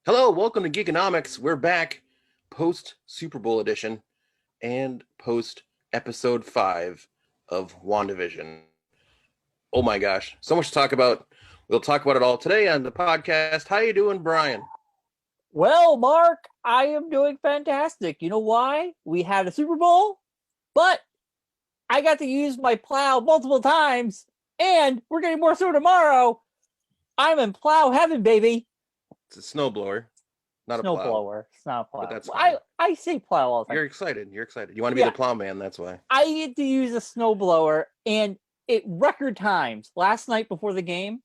Hello, welcome to Geekonomics. We're back post Super Bowl edition and post episode 5 of WandaVision. Oh my gosh, so much to talk about. We'll talk about it all today on the podcast. How you doing, Brian? Well, Mark, I am doing fantastic. You know why? We had a Super Bowl, but I got to use my plow multiple times, and we're getting more snow tomorrow. I'm in plow heaven, baby. It's a snowblower, not a Snow plow. blower. It's not a plow. But that's fine. I say plow all the time. You're excited. You're excited. You want to be the plow man, that's why. I get to use a snow blower, and it record times. Last night before the game,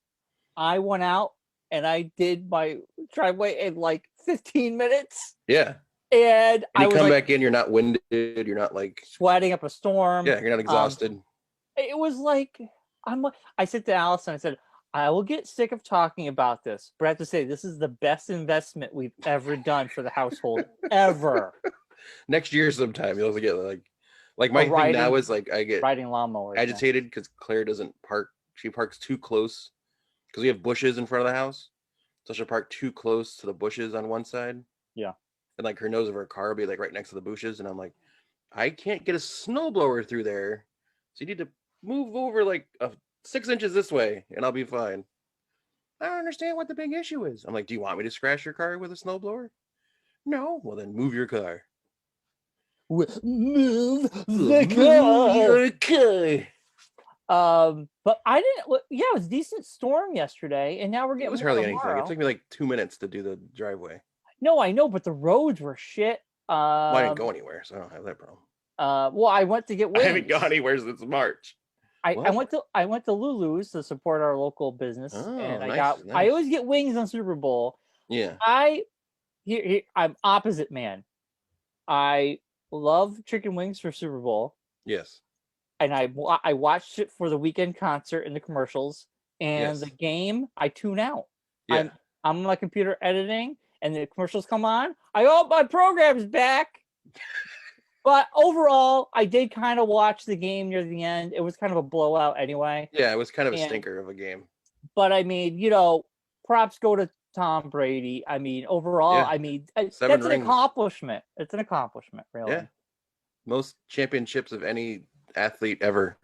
I went out and I did my driveway in like 15 minutes. Yeah. And I was come like, back in, you're not winded, you're not like sweating up a storm. Yeah, you're not exhausted. It was like I said to Allison, I said, I will get sick of talking about this, but I have to say this is the best investment we've ever done for the household ever. Next year sometime you'll get like my thing now is like I get riding lawnmowers agitated because Claire doesn't park. She parks too close because we have bushes in front of the house, so she'll park too close to the bushes on one side. Yeah, and like her nose of her car will be like right next to the bushes, and I'm like, I can't get a snowblower through there, so you need to move over like 6 inches this way, and I'll be fine. I don't understand what the big issue is. I'm like, do you want me to scratch your car with a snowblower? No. Well, then move your car. Move the car. But I didn't. Yeah, it was a decent storm yesterday, and now we're getting. It was hardly anything. It took me like 2 minutes to do the driveway. No, I know, but the roads were shit. Well, I didn't go anywhere, so I don't have that problem. Well, I went to get wings. I haven't gone anywhere since March. I went to Lulu's to support our local business, and nice. I always get wings on Super Bowl. Yeah. I'm opposite man. I love chicken wings for Super Bowl. Yes. And I watched it for the weekend concert and the commercials, and the game I tune out. Yeah. I'm on my computer editing, and the commercials come on. My program's back. But overall, I did kind of watch the game near the end. It was kind of a blowout anyway. Yeah, it was kind of a stinker of a game. But I mean, props go to Tom Brady. I mean, overall, that's an accomplishment. It's an accomplishment, really. Yeah. Most championships of any athlete ever.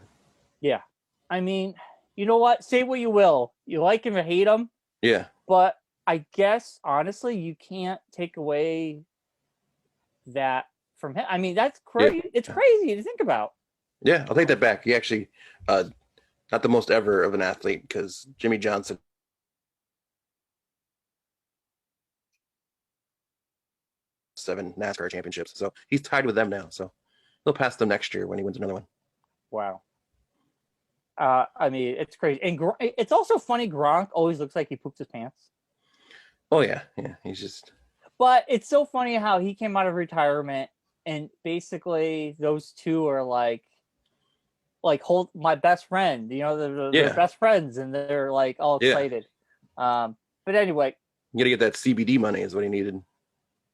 Yeah. I mean, you know what? Say what you will. You like him or hate him. Yeah. But I guess, honestly, you can't take away that from him. I mean, that's crazy. Yeah. It's crazy to think about. Yeah, I'll take that back. He actually, not the most ever of an athlete, because Jimmy Johnson 7 NASCAR championships. So he's tied with them now. So he'll pass them next year when he wins another one. Wow. I mean, it's crazy. And it's also funny, Gronk always looks like he poops his pants. Oh, yeah. Yeah, he's just... But it's so funny how he came out of retirement, and basically those two are like hold my best friend, they're best friends, and they're like all excited. But anyway, you gotta get that CBD money is what he needed.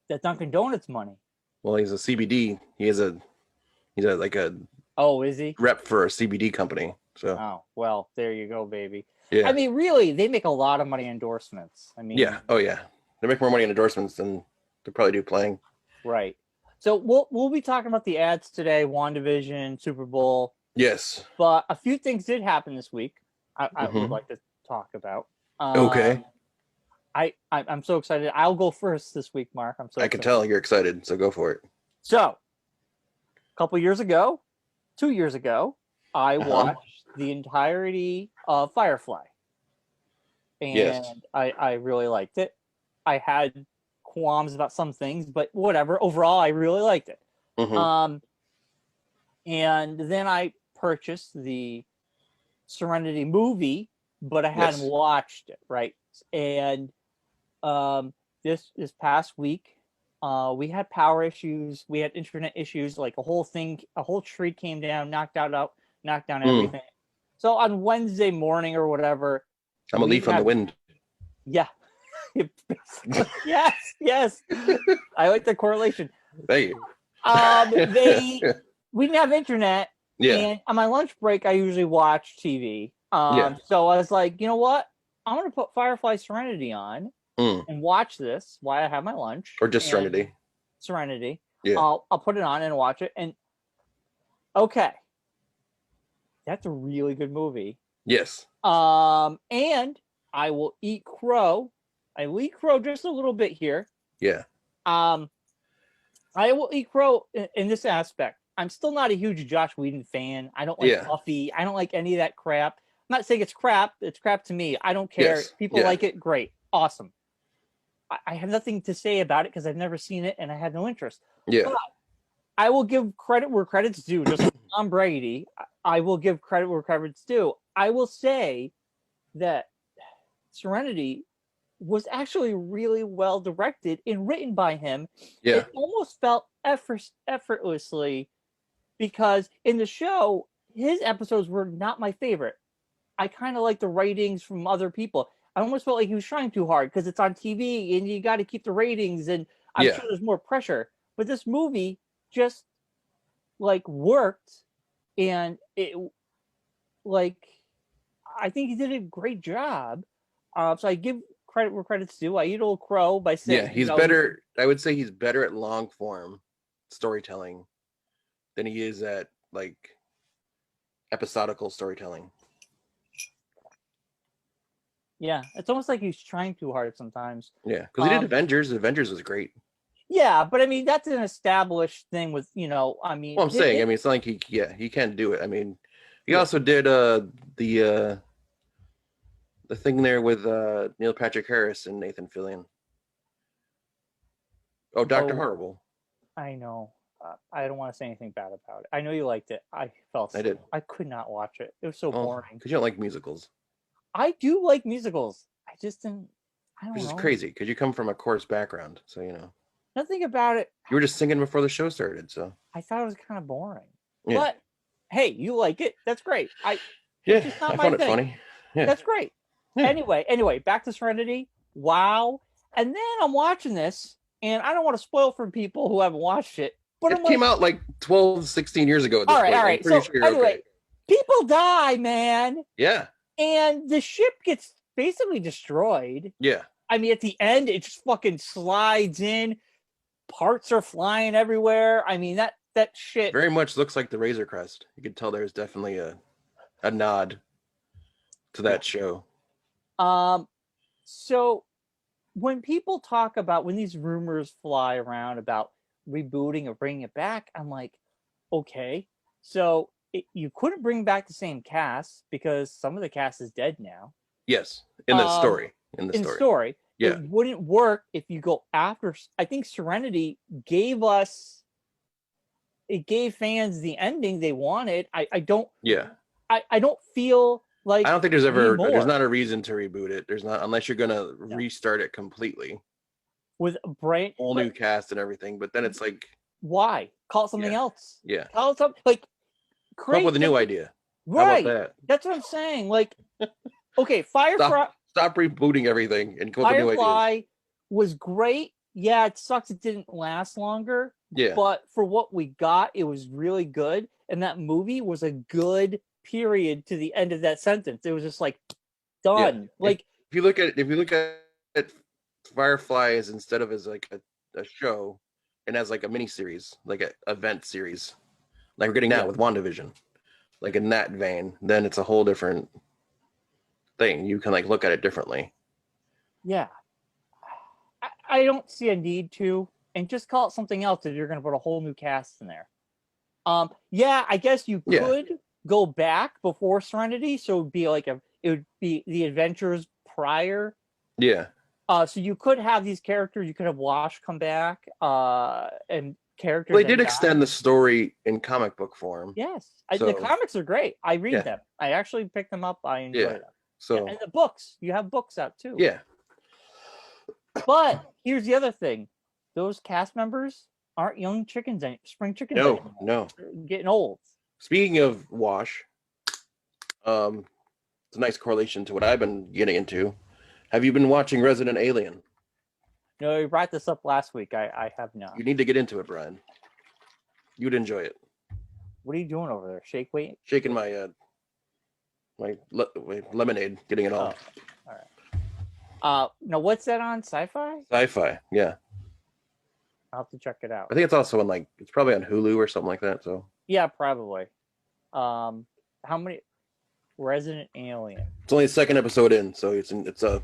That Dunkin' Donuts money. Well, he's a CBD. He's a oh, is he rep for a CBD company? So well, there you go, baby. Yeah. I mean, really, they make a lot of money in endorsements. I mean, yeah. Oh yeah, they make more money in endorsements than they probably do playing. Right. So we'll be talking about the ads today, WandaVision, Super Bowl. Yes. But a few things did happen this week. I would like to talk about. Okay. I'm so excited. I'll go first this week, Mark. I can tell you're excited, so go for it. So, a couple years ago, 2 years ago, I watched the entirety of Firefly. And I really liked it. I had qualms about some things, but whatever. Overall, I really liked it. And then I purchased the Serenity movie, but I hadn't watched it, right? And this past week, we had power issues, we had internet issues, like a whole tree came down, knocked down everything. So on Wednesday morning or whatever, I'm a leaf on the wind. Yeah. yes. I like the correlation. Thank you. We didn't have internet. Yeah. And on my lunch break, I usually watch TV. So I was like, you know what? I'm going to put Firefly Serenity on. and watch this while I have my lunch. Or just Serenity. Serenity. Yeah. I'll put it on and watch it. And okay, that's a really good movie. Yes. And I will eat crow. I will eat crow just a little bit here. Yeah. I will eat crow in this aspect. I'm still not a huge Josh Whedon fan. I don't like Buffy. I don't like any of that crap. I'm not saying it's crap. It's crap to me. I don't care. Yes. People like it. Great. Awesome. I have nothing to say about it because I've never seen it and I had no interest. Yeah. But I will give credit where credit's due. Just like Tom Brady, I will give credit where credit's due. I will say that Serenity was actually really well directed and written by him. Yeah. It almost felt effortlessly because in the show, his episodes were not my favorite. I kind of like the ratings from other people. I almost felt like he was trying too hard because it's on TV and you got to keep the ratings, and I'm sure there's more pressure. But this movie just like worked, and it like I think he did a great job. So I give credit where credit's due. I eat a little crow by saying, he's better. I would say he's better at long form storytelling than he is at like episodical storytelling. Yeah, it's almost like he's trying too hard sometimes. Yeah, because he did Avengers. Avengers was great. Yeah, but I mean that's an established thing with I mean. Well, I'm saying, I mean, it's not like he can do it. I mean, he also did the thing there with Neil Patrick Harris and Nathan Fillion. Oh, Dr. Horrible. I know. I don't want to say anything bad about it. I know you liked it. I felt I did. I could not watch it. It was so boring. Because you don't like musicals. I do like musicals. I just didn't. I don't know. Which is crazy because you come from a chorus background, so you know. Nothing about it. You were just singing before the show started, so. I thought it was kind of boring. Yeah. But hey, you like it. That's great. I found it funny. Yeah. That's great. Yeah. Anyway, back to Serenity. Wow. And then I'm watching this, and I don't want to spoil for people who haven't watched it, but it came out like 12, 16 years ago at this point. All right. So sure anyway, people die, man. Yeah. And the ship gets basically destroyed. Yeah. I mean, at the end, it just fucking slides in. Parts are flying everywhere. I mean, that shit very much looks like the Razor Crest. You could tell there's definitely a nod to that show. So when people talk about when these rumors fly around about rebooting or bringing it back, I'm like, okay, so you couldn't bring back the same cast because some of the cast is dead now. Yes, in the story. In the story. Yeah. It wouldn't work if you go after. I think Serenity gave fans the ending they wanted. I don't. Yeah. I don't feel like. I don't think there's not a reason to reboot it. There's not, unless you're gonna restart it completely with a whole new cast and everything. But then it's like, why call it something else? Yeah. Call it something like. Come up with a new idea. Right. How about that? That's what I'm saying. Like, okay, Firefly. Stop rebooting everything and come up with new ideas. Firefly was great. Yeah, it sucks it didn't last longer. Yeah. But for what we got, it was really good. And that movie was a good period to the end of that sentence. It was just like done. Yeah. Like if you look at Firefly as instead of as like a show and as like a mini series, like an event series, like we're getting now with WandaVision, like in that vein, then it's a whole different thing. You can like look at it differently. Yeah. I don't see a need to, and just call it something else if you're going to put a whole new cast in there. Yeah, I guess you could go back before Serenity, so it would be the adventures prior. Yeah. So you could have these characters. You could have Wash come back, and characters. Well, they did extend the story in comic book form. Yes, the comics are great. I read them. I actually picked them up. I enjoy them. So and the books, you have books out too. Yeah. But here's the other thing: those cast members aren't young chickens, spring chickens. No, they're getting old. Speaking of Wash, it's a nice correlation to what I've been getting into. Have you been watching Resident Alien? No, you brought this up last week. I have not. You need to get into it, Brian. You'd enjoy it. What are you doing over there? Shaking my my lemonade, getting it all. All right. Now what's that on? Sci-Fi? Sci-Fi, yeah. I'll have to check it out. I think it's also on like it's probably on Hulu or something like that. So Yeah, probably. How many? Resident Alien. it's only the second episode in, so it's a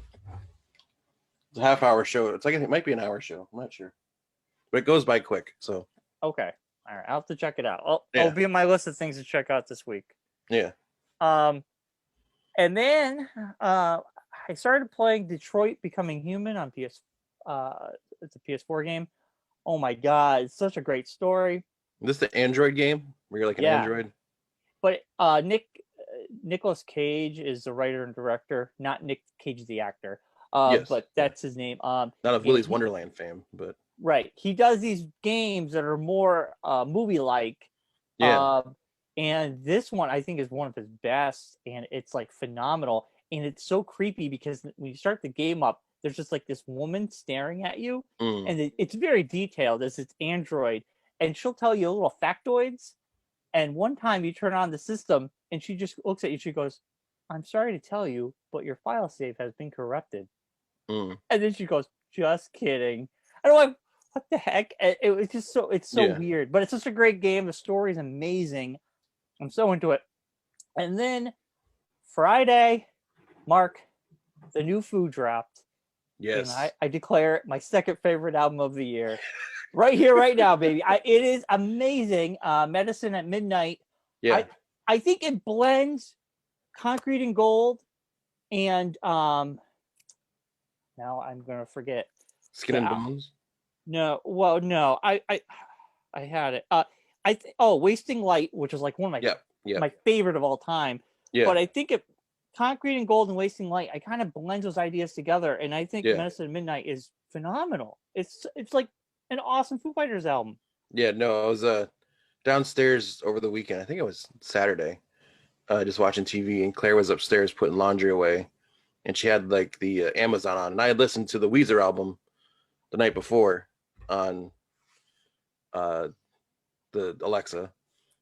half-hour show. It's like it might be an hour show. I'm not sure, but it goes by quick. So Okay. All right. I'll have to check it out. Yeah. It'll be on my list of things to check out this week. yeah, And then I started playing Detroit Becoming Human on PS. It's a PS4 game. Oh my god, it's such a great story. is this the Android game where you're like an Yeah. android? But Nicolas Cage is the writer and director, not Nick Cage the actor. Yes. But that's his name. Not of Willy's Wonderland fame, but right. He does these games that are more movie-like. yeah, And this one I think is one of his best, and it's like phenomenal. And it's so creepy because when you start the game up, there's just like this woman staring at you, and it's very detailed as it's Android, and she'll tell you little factoids. And one time you turn on the system, and she just looks at you. She goes, "I'm sorry to tell you, but your file save has been corrupted." And then she goes, "Just kidding." And I'm like, "What the heck?" It was just it's so weird, but it's such a great game. The story is amazing. I'm so into it. And then Friday, Mark, the new Foo dropped. yes, And I declare it my second favorite album of the year. Right here, right now, baby. It is amazing. Medicine at Midnight. yeah. I think it blends Concrete and Gold and now I'm gonna forget. Skin and Bones. No, well, no, I had it. Wasting Light, which is like one of my favorite of all time. Yeah, But I think Concrete and Gold and Wasting Light, I kind of blend those ideas together, and I think Medicine at Midnight is phenomenal. It's like an awesome Foo Fighters album. Yeah, no, I was downstairs over the weekend. I think it was Saturday. Just watching TV, and Claire was upstairs putting laundry away, and she had like the Amazon on, and I had listened to the Weezer album the night before on the Alexa,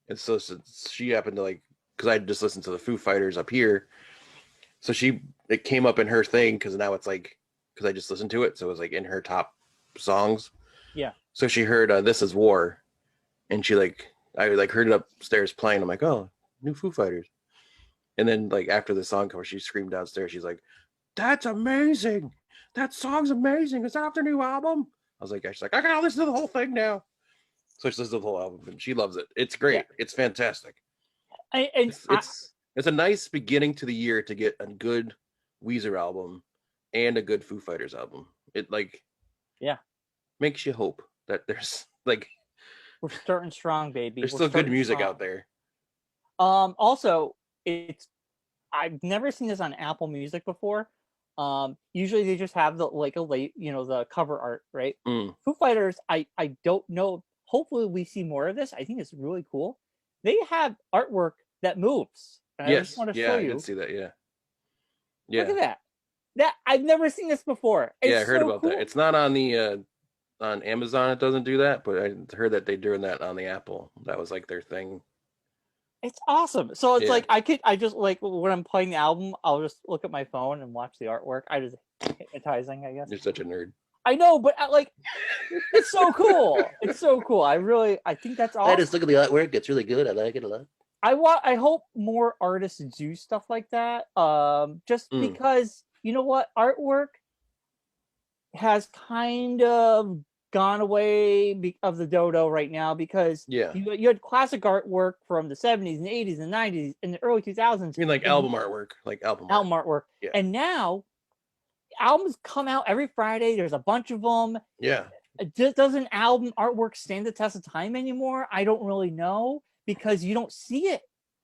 and so she happened to like, because I just listened to the Foo Fighters up here, so it came up in her thing because now it's like, because I just listened to it, so it was like in her top songs. Yeah. So she heard "This Is War," and I heard it upstairs playing. I'm like, oh, new Foo Fighters. And then like after the song cover, she screamed downstairs. She's like, "That's amazing! That song's amazing! Is that their new album?" I was like, she's like, "I gotta listen to the whole thing now." So she listens to the whole album, and she loves it. It's great. Yeah. It's fantastic. It's a nice beginning to the year to get a good Weezer album and a good Foo Fighters album. It makes you hope that there's like, we're starting strong, baby. There's still good music out there. Also, I've never seen this on Apple Music before. Usually they just have the cover art, right? Foo Fighters, I don't know. Hopefully we see more of this. I think it's really cool. They have artwork that moves. And I just want to show you. I can see that. Yeah. Look at that. I've never seen this before. I heard about that. It's not on the on Amazon. It doesn't do that, but I heard that they're doing that on the Apple. That was like their thing. It's awesome. So it's like I just like when I'm playing the album, I'll just look at my phone and watch the artwork. I just hypnotizing, I guess. You're such a nerd. I know, but it's so cool. It's so cool. I think that's awesome. I just look at the artwork. It's really good. I like it a lot. I hope more artists do stuff like that. Just because you know what, artwork has kind of gone away of the dodo right now, because you had classic artwork from the 70s and 80s and 90s and the early 2000s. I mean, like album artwork, album artwork. Yeah. And now albums come out every Friday. There's a bunch of them. Yeah. Does an album artwork stand the test of time anymore? I don't really know, because you don't see it.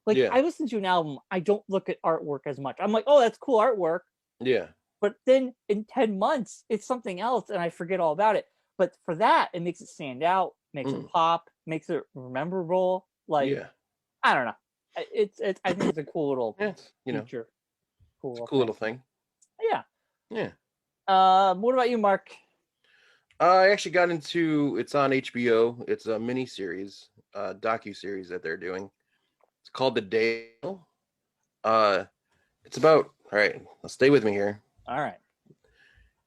I listen to an album, I don't look at artwork as much. I'm like, oh, that's cool artwork. Yeah. But then in 10 months, it's something else, and I forget all about it. But for that, it makes it stand out, makes it pop, makes it memorable. I don't know. I think it's a cool little feature. Cool little thing. Yeah. Yeah. What about you, Mark? I actually got into, it's on HBO. It's a mini series, docu-series that they're doing. It's called The Dale. It's about, all right, stay with me here. All right.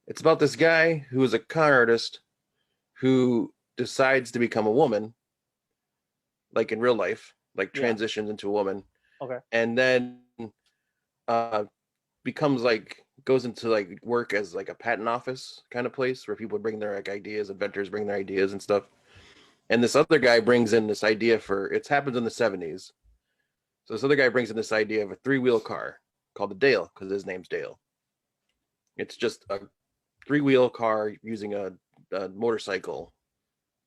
It's about this guy who is a con artist who decides to become a woman, like in real life, like Yeah. transitions into a woman, Okay. and then uh becomes like goes into like work as like a patent office kind of place where people bring their like ideas, inventors bring their ideas and stuff. And this other guy brings in this idea for it's happens in the 70s. So this other guy brings in this idea of a three-wheel car called the Dale because his name's Dale. It's just a three-wheel car using a motorcycle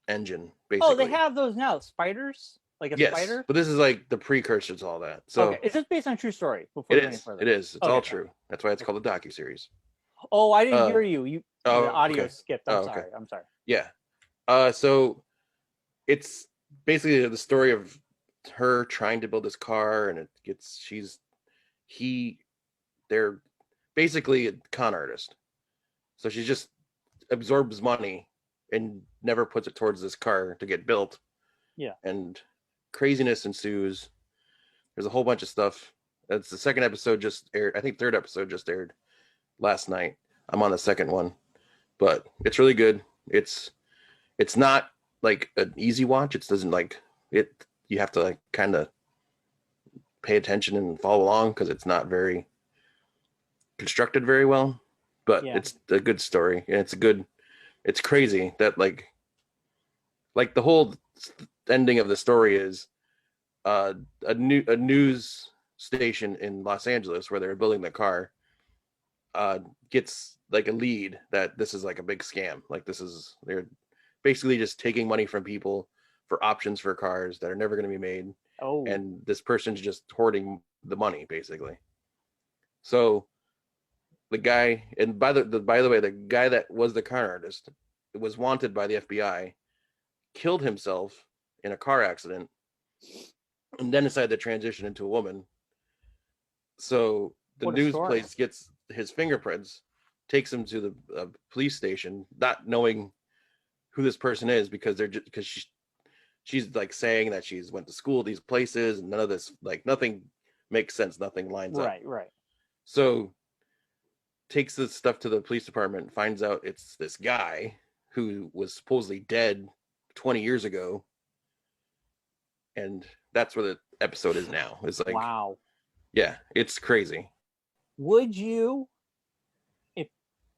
engine, Oh, they basically. have those now. Spiders, like a Yes, spider. but this is like the precursor to all that. Okay, So is this based on true story? Before it we go any is. further. It is. It's Okay, all fine. true. That's why it's Okay. called a docu-series. Oh, I didn't Uh hear you. The oh audio okay. skipped. Oh I'm okay. sorry. I'm sorry. Yeah. So it's basically the story of her trying to build this car, and it gets he they're basically a con artist. So she just absorbs money and never puts it towards this car to get built. Yeah. And craziness ensues. There's a whole bunch of stuff. That's the second episode just aired. I think third episode just aired last night. I'm on the second one, but it's really good. It's not like an easy watch. It doesn't like it. You have to like kind of pay attention and follow along because it's not very constructed very well. But Yeah. it's a good story and it's a good. It's crazy that like the whole ending of the story is uh, a news station in Los Angeles where they're building the car gets like a lead that this is like a big scam. Like they're basically just taking money from people for options for cars that are never going to be made, Oh. and this person's just hoarding the money basically. So the guy, and by the way, the guy that was the con artist was wanted by the FBI, killed himself in a car accident, and then decided to transition into a woman. So the What a news story. place gets his fingerprints, takes him to the police station, not knowing who this person is because they're just because she's like saying that she's went to school these places and none of this like nothing makes sense, nothing lines up. Right. Right. So takes this stuff to the police department, finds out it's this guy who was supposedly dead 20 years ago, and that's where the episode is now. It's like, Wow. yeah, it's crazy. Would you, if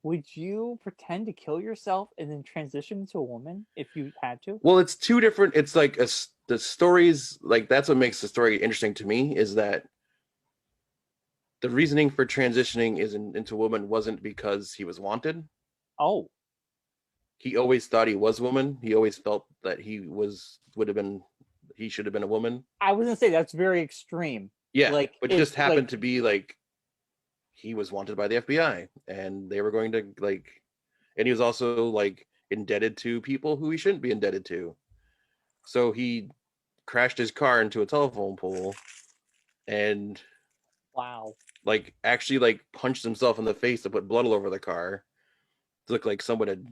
would you pretend to kill yourself and then transition into a woman if you had to? Well, it's two different. It's like the stories. Like that's what makes the story interesting to me is that the reasoning for transitioning into woman wasn't because he was wanted. Oh. He always thought he was a woman. He always felt that he should have been a woman. I was gonna say that's very extreme. Yeah, Like but it if just happened like to be like he was wanted by the FBI, and they were going to like, and he was also like indebted to people who he shouldn't be indebted to. So he crashed his car into a telephone pole and wow. like actually like punched himself in the face to put blood all over the car to look like someone had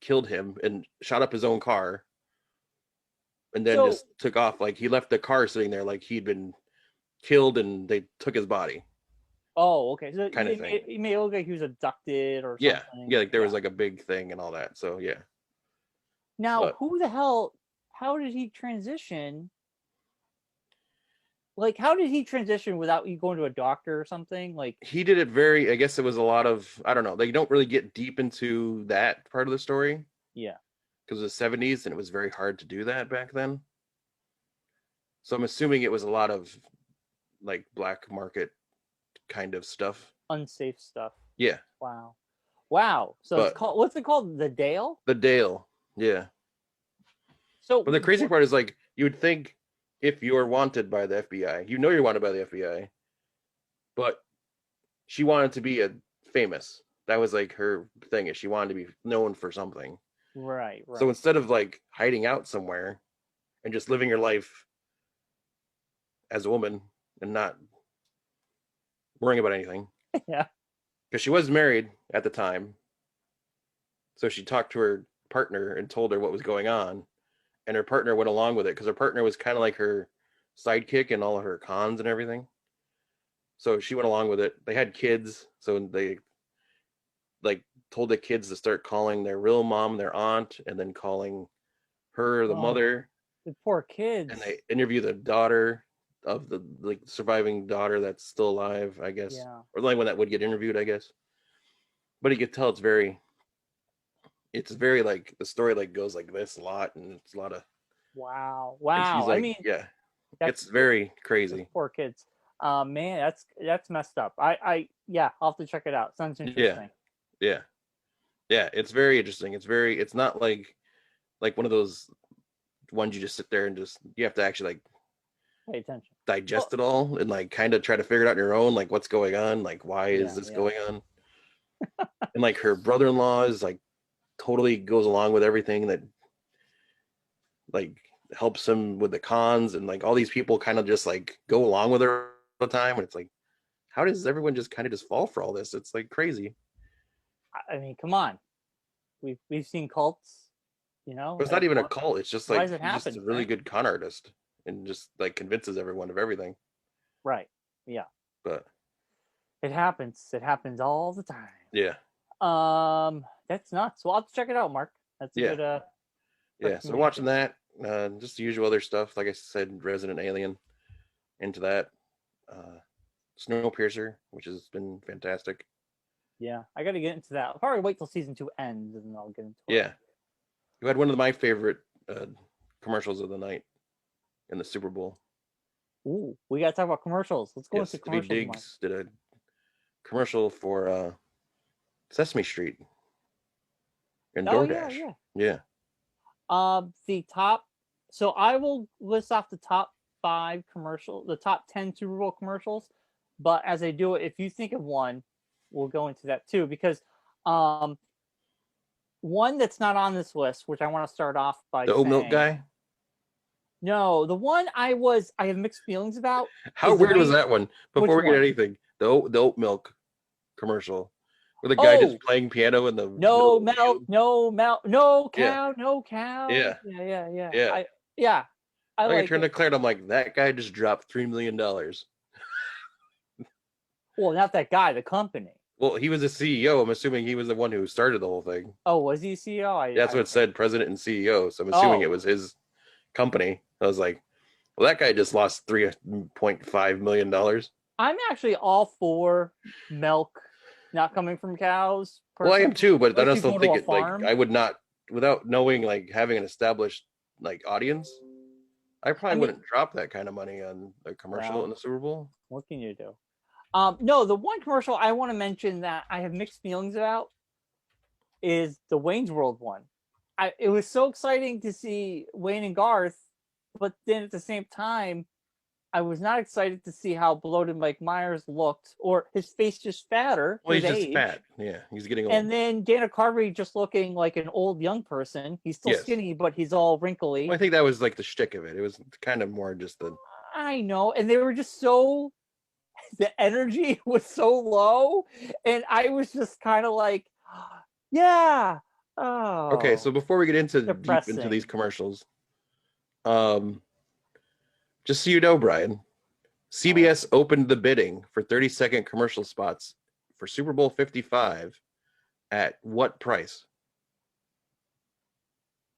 killed him and shot up his own car and then So just took off. Like he left the car sitting there like he'd been killed and they took his body. oh, okay. So Kind of thing. it may look like he was abducted or Yeah. something. Yeah, like there was like a big thing and all that. So yeah. Now, But who the hell? How did he transition? Like, how did he transition without you going to a doctor or something? Like, he did it very, I guess it was a lot of, I don't know, they don't really get deep into that part of the story yeah. because it was the 70s and it was very hard to do that back then. So I'm assuming it was a lot of like black market kind of stuff. Unsafe stuff. Yeah. Wow. Wow. So it's But called, what's it called? The Dale? the Dale. Yeah. So, But the crazy part is like you would think if you're wanted by the FBI, you know you're wanted by the FBI, but she wanted to be a famous. That was like her thing is she wanted to be known for something. right, right. So instead of like hiding out somewhere and just living your life as a woman and not worrying about anything, yeah. because she was married at the time, so she talked to her partner and told her what was going on, and her partner went along with it because her partner was kind of like her sidekick in all of her cons and everything. So she went along with it. They had kids, so like told the kids to start calling their real mom their aunt, and then calling her the mother. The poor kids. And they interview the daughter of the like surviving daughter that's still alive, I guess, or the only one that would get interviewed, I guess. But you could tell it's very like the story like goes like this a lot, and it's a lot of wow. she's like, I mean, it's very crazy. Poor kids. Man, that's messed up. I'll have to check it out. Sounds interesting. Yeah. It's very interesting. It's not like one of those ones you just sit there and just you have to actually like pay attention, digest it all, and like kind of try to figure it out on your own, like what's going on, like why is this going on. And like her brother-in-law is like totally goes along with everything, that like helps him with the cons, and like all these people kind of just like go along with her all the time, and it's like, how does everyone just kind of just fall for all this? It's like crazy. I mean, come on, we've seen cults, you know. But it's not even a cult. It's just like he's just a really good con artist, and just like convinces everyone of everything. Right. Yeah. But it happens. It happens all the time. Yeah. That's nuts. Well, I'll have to check it out, Mark. That's a good. Yeah. So watching that, just the usual other stuff. Like I said, Resident Alien. Into that. Snowpiercer, which has been fantastic. Yeah, I got to get into that. I'll probably wait till season 2 ends, and then I'll get into it. Yeah. You had one of my favorite commercials of the night in the Super Bowl. Ooh, we got to talk about commercials. Let's go into commercials. Diggs did a commercial for Sesame Street and DoorDash. Yeah. The top. So I will list off the top 5 commercials, the top 10 Super Bowl commercials. But as I do it, if you think of one, we'll go into that too, because one that's not on this list, which I want to start off by the oat milk guy. No, the one I have mixed feelings about. How weird was that one? Before we get anything, the oat milk commercial, where the guy just playing piano in the no cow. Yeah. I turned to Claire and I'm like, that guy just dropped $3 million. Well, not that guy, the company. Well, he was a CEO. I'm assuming he was the one who started the whole thing. Oh, was he a CEO? That's what it said, president and CEO. So I'm assuming it was his company. I was like, well, that guy just lost $3.5 million. I'm actually all for milk not coming from cows. Personally. Well, I am too, but I also think it like I would not, without knowing, like having an established like audience, I probably wouldn't drop that kind of money on a commercial in the Super Bowl. What can you do? No, the one commercial I want to mention that I have mixed feelings about is the Wayne's World one. It was so exciting to see Wayne and Garth, but then at the same time, I was not excited to see how bloated Mike Myers looked, or his face just fatter. Well, he's just fat. Yeah, he's getting old. And then Dana Carvey just looking like an old young person. He's still skinny, but he's all wrinkly. Well, I think that was like the shtick of it. It was kind of more just the. I know, and they were just so. The energy was so low, and I was just kind of like, yeah. Oh. Okay, so before we get into deep into these commercials, just so you know, Brian, CBS opened the bidding for 30-second commercial spots for Super Bowl 55 at what price?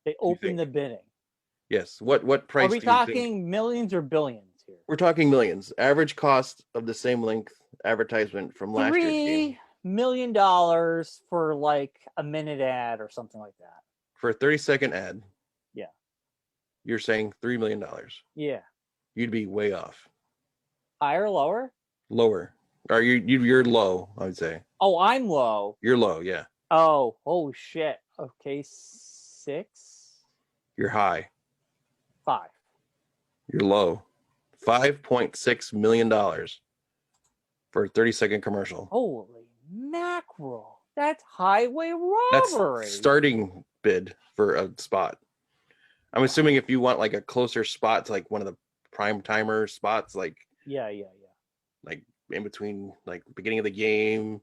They opened the bidding. Yes. What price? Are we talking millions or billions? We're talking millions. Average cost of the same length advertisement from last year's game. $3 million for like a minute ad or something like that. For a 30-second ad. Yeah. You're saying $3 million. Yeah. You'd be way off. Higher or lower? Lower. Or you're low, I would say. Oh, I'm low. You're low, yeah. Oh shit. Okay, 6. You're high. 5. You're low. $5.6 million for a 30-second commercial. Holy mackerel. That's highway robbery. That's starting bid for a spot. I'm assuming if you want like a closer spot to like one of the prime timer spots, like yeah. Like in between like beginning of the game,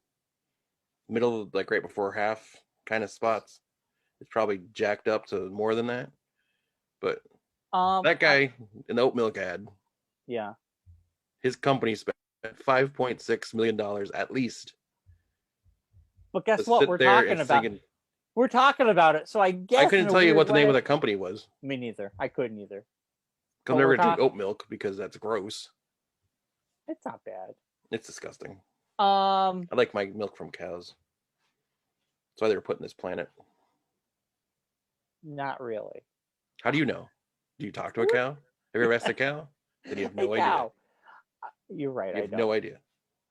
middle, like right before half kind of spots. It's probably jacked up to more than that. But that guy in the oat milk ad. Yeah. His company spent $5.6 million at least But guess to what? sit We're there talking and about singing. we're talking about it. So I guess I couldn't in a tell you weird what the name way- of the company was. Me neither. I couldn't either. I'm But never we're gonna drink talking. oat milk because that's gross. It's not bad. It's disgusting. Um, I like my milk from cows. That's why they were put in this planet. not really. How do you know? Do you talk to a cow? Have you ever asked a cow? Then you have no Hey, idea. cow. You're right. You I have don't. no idea.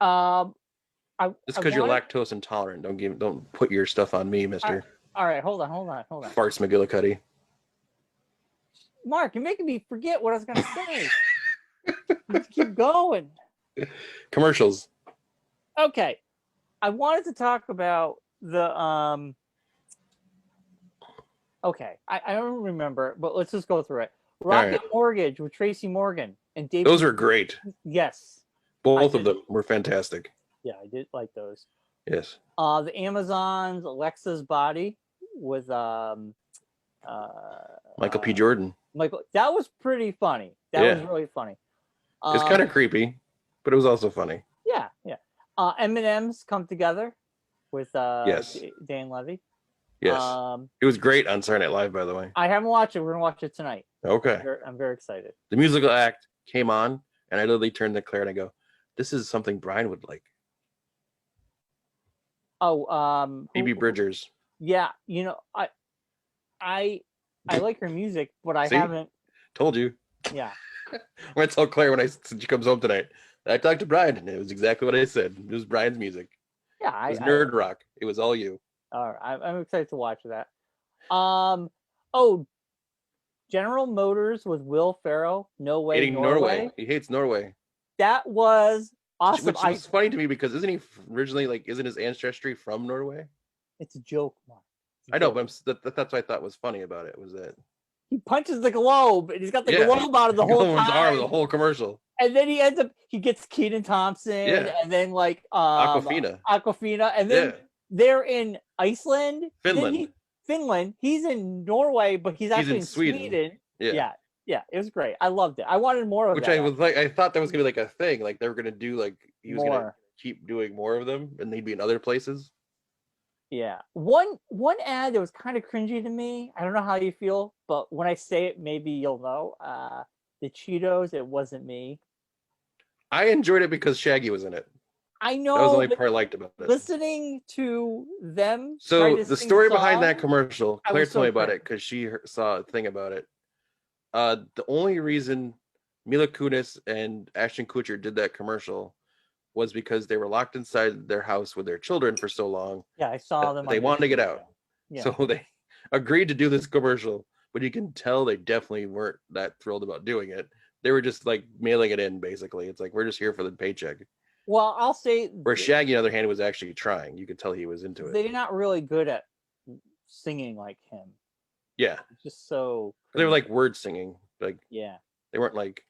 I Just because you're wanted- lactose intolerant, don't put your stuff on me, Mister All right, hold on. Farts McGillicuddy. Mark, you're making me forget what I was gonna say. Let's keep going. Commercials. Okay, I wanted to talk about the Okay, I don't remember, but let's just go through it. Rocket Mortgage with Tracy Morgan and David. Those are great. Yes, Both of them were fantastic. Yeah, I did like those. Yes. The Amazon's Alexa's Body with Michael P. Jordan. Michael, that was pretty funny. That was really funny. It's kind of creepy, but it was also funny. Yeah. M&M's Come Together with yes. Dan Levy. Yes. It was great on Saturday Night Live, by the way. I haven't watched it. We're gonna watch it tonight. Okay. I'm very excited. The musical act came on, and I literally turned to Claire and I go, "This is something Brian would like." Oh, Phoebe Bridgers. Yeah, I like her music, but I haven't. Told you. Yeah. I'm gonna tell Claire when she comes home tonight. I talked to Brian, and it was exactly what I said. It was Brian's music. Yeah, it was nerd rock. It was all you. All right, I'm excited to watch that. General Motors with Will Ferrell. No way. Hating Norway. He hates Norway. That was awesome. Which was funny to me because isn't he originally isn't his ancestry from Norway? It's a joke, Mark. I know, but that's what I thought was funny about it was that he punches the globe and he's got the globe out of the whole time. The whole commercial. And then he gets Keaton Thompson and then Aquafina, and then they're in Iceland, Finland. He's in Norway, but he's actually in Sweden. Yeah, it was great. I loved it. I wanted more of that. I thought that was gonna be a thing. They were gonna do he was gonna keep doing more of them, and they'd be in other places. Yeah, one ad that was kind of cringy to me. I don't know how you feel, but when I say it, maybe you'll know. The Cheetos, it wasn't me. I enjoyed it because Shaggy was in it. I know. That was the only part I liked about it. Listening to them. So the story behind that commercial, Claire told me about it because she saw a thing about it. The only reason Mila Kunis and Ashton Kutcher did that commercial was because they were locked inside their house with their children for so long. Yeah, I saw them. They wanted to get out. Yeah. So they agreed to do this commercial, but you can tell they definitely weren't that thrilled about doing it. They were just mailing it in, basically. It's we're just here for the paycheck. Well, I'll say... Where Shaggy, on the other hand, was actually trying. You could tell he was into it. They're not really good at singing like him. Yeah. Just so... They were word singing. Yeah. They weren't like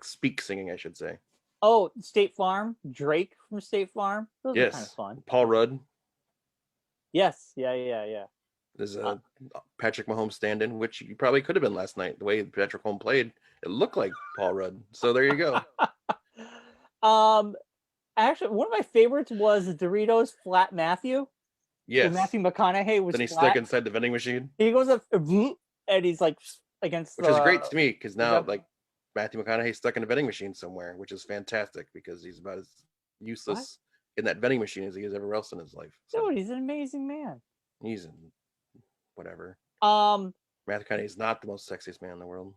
speak singing, I should say. Oh, State Farm, Drake from State Farm. Those are kind of fun. Paul Rudd. Yes, yeah. There's a Patrick Mahomes stand-in, which you probably could have been last night. The way Patrick Mahomes played, it looked like Paul Rudd. So there you go. Actually, one of my favorites was the Doritos Flat Matthew. Yes. Matthew McConaughey was. Then he's stuck inside the vending machine. He goes up and he's against. Which is great to me because now Matthew McConaughey's stuck in a vending machine somewhere, which is fantastic because he's about as useless in that vending machine as he is everywhere else in his life. So. Dude, he's an amazing man. He's in whatever. Matthew McConaughey is not the most sexiest man in the world.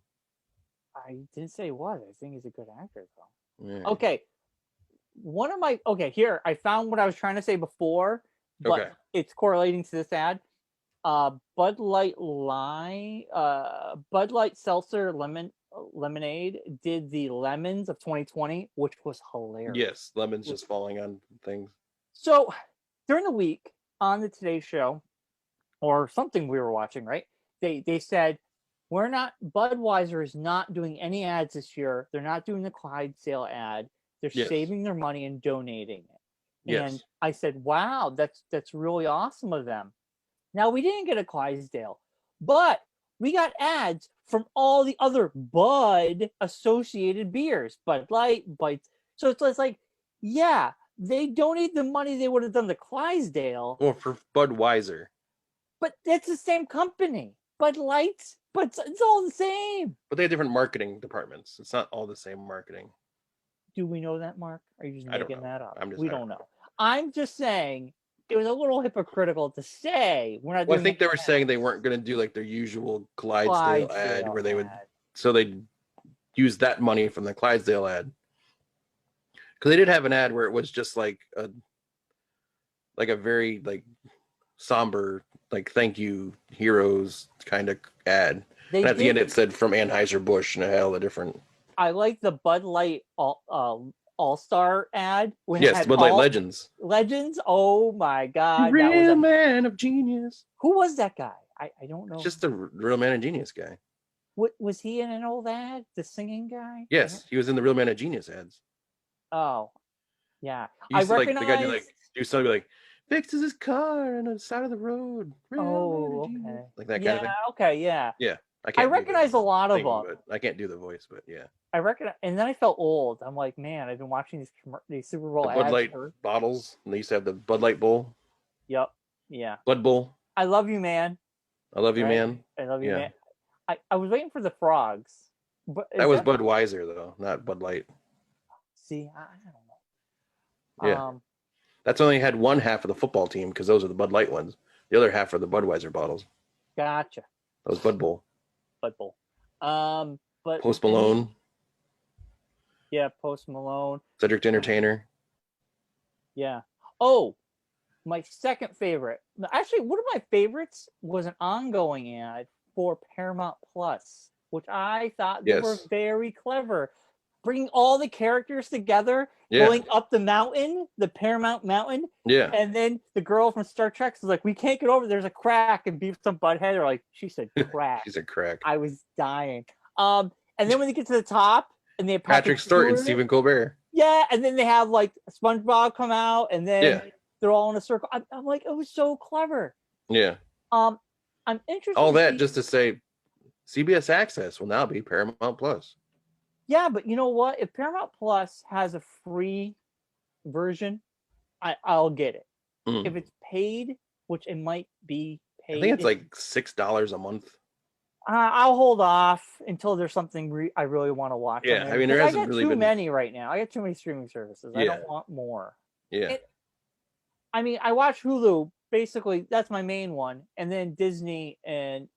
I didn't say he was. I think he's a good actor, though. Yeah. Okay. Here I found what I was trying to say before, but it's correlating to this ad. Bud Light Seltzer Lemonade did the lemons of 2020, which was hilarious. Yes, lemons just falling on things. So during the week on the Today Show, or something we were watching, right? They said Budweiser is not doing any ads this year. They're not doing the Clydesdale ad. They're saving their money and donating it. And I said, wow, that's really awesome of them. Now, we didn't get a Clydesdale, but we got ads from all the other Bud associated beers, Bud Light, Bud. So it's They donate the money they would have done to Clydesdale. Well, for Budweiser. But that's the same company. Bud Light, but it's all the same. But they have different marketing departments. It's not all the same marketing. Do we know that, Mark? Are you just making that up? We don't know. I'm just saying it was a little hypocritical to say we're not. Well, I think they were saying they weren't going to do like their usual Clydesdale ad where they would. So they use that money from the Clydesdale ad, because they did have an ad where it was just like a very like somber, like thank you heroes kind of ad. And at the end it said from Anheuser-Busch and it had all the different. I like the Bud Light All-Star ad. Yes, Bud Light Legends. Legends. Oh my God! Real man of genius. Who was that guy? I don't know. Just the Real Man of Genius guy. What was he in an old ad? The singing guy? Yes, he was in the Real Man of Genius ads. Oh, yeah. I recognize. Like, the guy do like do something like fixes his car on the side of the road. Real okay. Like that kind of thing. Okay, yeah. Yeah. I recognize a lot of them. But I can't do the voice, but yeah. I recognize, and then I felt old. I'm like, man, I've been watching these Super Bowl ads. Bud Light bottles, and they used to have the Bud Light bowl. Yep. Yeah. Bud Bowl. I love you, man. I love you, man. I love you, man. I was waiting for the frogs, but that was Budweiser though, not Bud Light. See, I don't know. Yeah. That's only had one half of the football team because those are the Bud Light ones. The other half are the Budweiser bottles. Gotcha. That was Bud Bowl. Bud Bowl. But Post Malone. Yeah, Post Malone. Cedric the Entertainer. Yeah. Oh, my second favorite. Actually, one of my favorites was an ongoing ad for Paramount Plus, which I thought they were very clever. Bringing all the characters together, going up the mountain, the Paramount Mountain. Yeah. And then the girl from Star Trek is like, we can't get over, there's a crack, and beat some butthead. Or like, she said crack. She said crack. I was dying. And then when they get to the top, and they have Patrick Stewart and Stephen Colbert. Yeah, and then they have like SpongeBob come out, and then they're all in a circle. I'm like, it was so clever. Yeah. I'm interested. All that just to say, CBS Access will now be Paramount Plus. Yeah, but you know what? If Paramount Plus has a free version, I'll get it. If it's paid, which it might be paid, I think it's like $6 a month. I'll hold off until there's something I really want to watch. Yeah, I mean, there hasn't really been too many right now. I got too many streaming services. I don't want more. Yeah. I mean, I watch Hulu. Basically, that's my main one, and then Disney and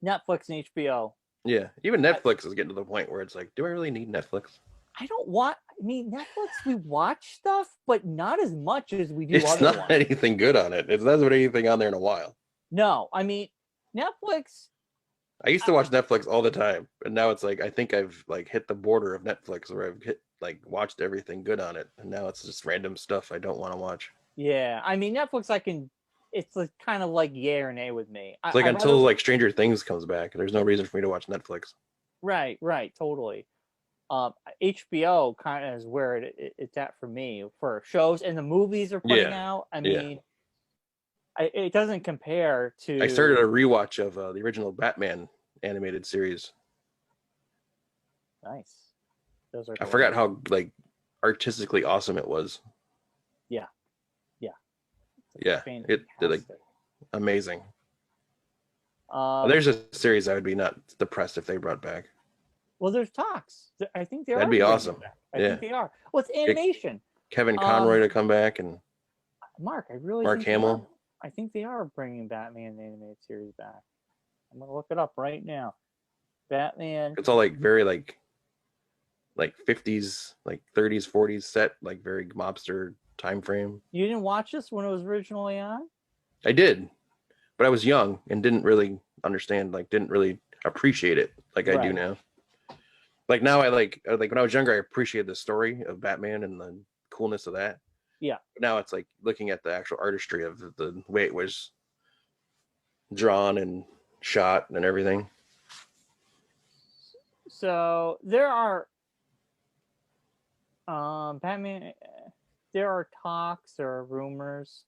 Netflix and HBO. Yeah, even Netflix is getting to the point where it's like, do I really need Netflix? I don't want. I mean, Netflix, we watch stuff, but not as much as we do. It's not anything good on it. It doesn't have anything on there in a while. No, I mean, Netflix. I used to watch Netflix all the time, and now it's like I think I've like hit the border of Netflix where I've watched everything good on it, and now it's just random stuff I don't want to watch. Yeah, I mean, Netflix, it's like kind of like yay or nay with me. It's like until like Stranger Things comes back, there's no reason for me to watch Netflix. Right, totally. HBO kind of is where it's at for me for shows, and the movies are putting out. I mean, it doesn't compare to. I started a rewatch of the original Batman animated series. Nice. Those are. I forgot how like artistically awesome it was. Yeah, it did like amazing. There's a series I would be not depressed if they brought back. Well, there's talks. I think they are. That'd be awesome. I think they are. Well, it's animation. Kevin Conroy to come back and Mark Hamill. I think they are bringing Batman the animated series back. I'm gonna look it up right now. Batman. It's all like very like 50s, like 30s, 40s set, like very mobster time frame. You didn't watch this when it was originally on? I did, but I was young and didn't really understand, like didn't really appreciate it like I do now. Like now I like when I was younger, I appreciated the story of Batman and the coolness of that. Yeah. But now it's like looking at the actual artistry of the way it was drawn and shot and everything. So there are Batman. There are talks or rumors.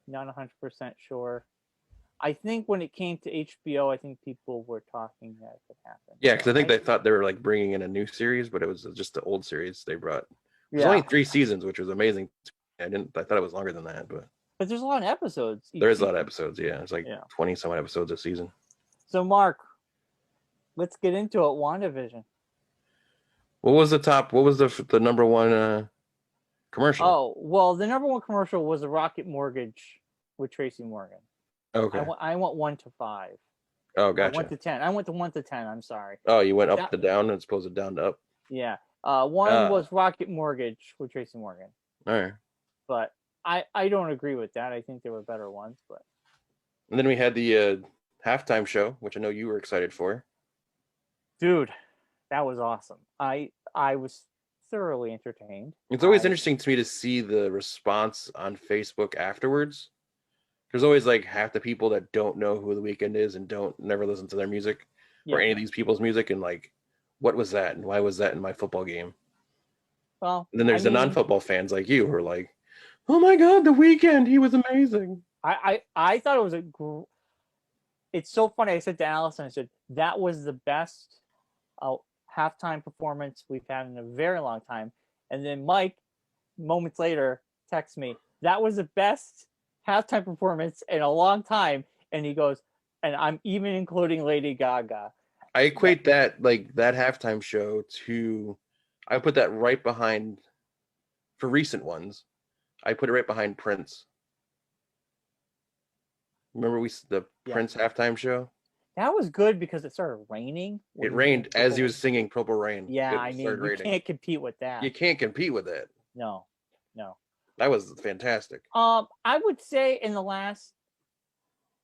Not 100% sure. I think when it came to HBO, I think people were talking that it could happen. Yeah, because I think they thought they were like bringing in a new series, but it was just the old series they brought. It was only 3 seasons, which was amazing. I thought it was longer than that, but there's a lot of episodes. There is a lot of episodes, yeah. It's like 20 some episodes a season. So Mark, let's get into it. WandaVision. What was the number one commercial? Oh, well, the number one commercial was a Rocket Mortgage with Tracy Morgan. Okay. I went 1 to 5. Oh, gotcha. 1 to 10. I went to 1 to 10. I'm sorry. Oh, you went up to down as opposed to down to up. Yeah. One was Rocket Mortgage with Tracy Morgan. All right. But I don't agree with that. I think there were better ones. But and then we had the halftime show, which I know you were excited for. Dude, that was awesome. I was thoroughly entertained. It's always interesting to me to see the response on Facebook afterwards. There's always like half the people that don't know who The Weeknd is and never listen to their music or any of these people's music, and like, what was that and why was that in my football game? Well, and then there's the non-football fans like you who are like, oh my god, The Weeknd, he was amazing. I thought it was it's so funny. I said to Allison, I said, that was the best halftime performance we've had in a very long time. And then Mike, moments later, texts me, that was the best halftime performance in a long time. And he goes, and I'm even including Lady Gaga. I equate that halftime show to, I put that right behind, for recent ones, I put it right behind Prince. Remember the Prince halftime show? That was good because it started raining. It rained as he was singing Purple Rain. Yeah, I mean, you can't compete with that. You can't compete with it. No. That was fantastic. I would say in the last,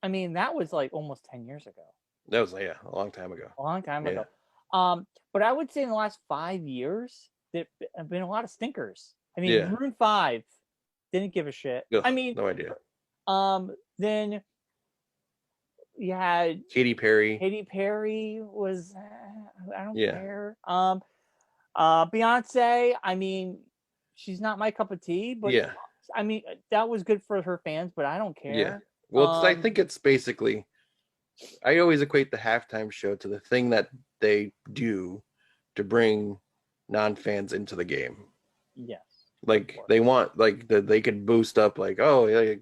that was like almost 10 years ago. That was, a long time ago. A long time ago. But I would say in the last 5 years, there have been a lot of stinkers. Maroon 5 didn't give a shit. Ugh, no idea. Then you had Katy Perry. Katy Perry was, I don't care. Beyonce, she's not my cup of tea, but that was good for her fans, but I don't care. Yeah. Well, I think it's basically, I always equate the halftime show to the thing that they do to bring non-fans into the game. Yes. Like they want, they could boost up, oh yeah,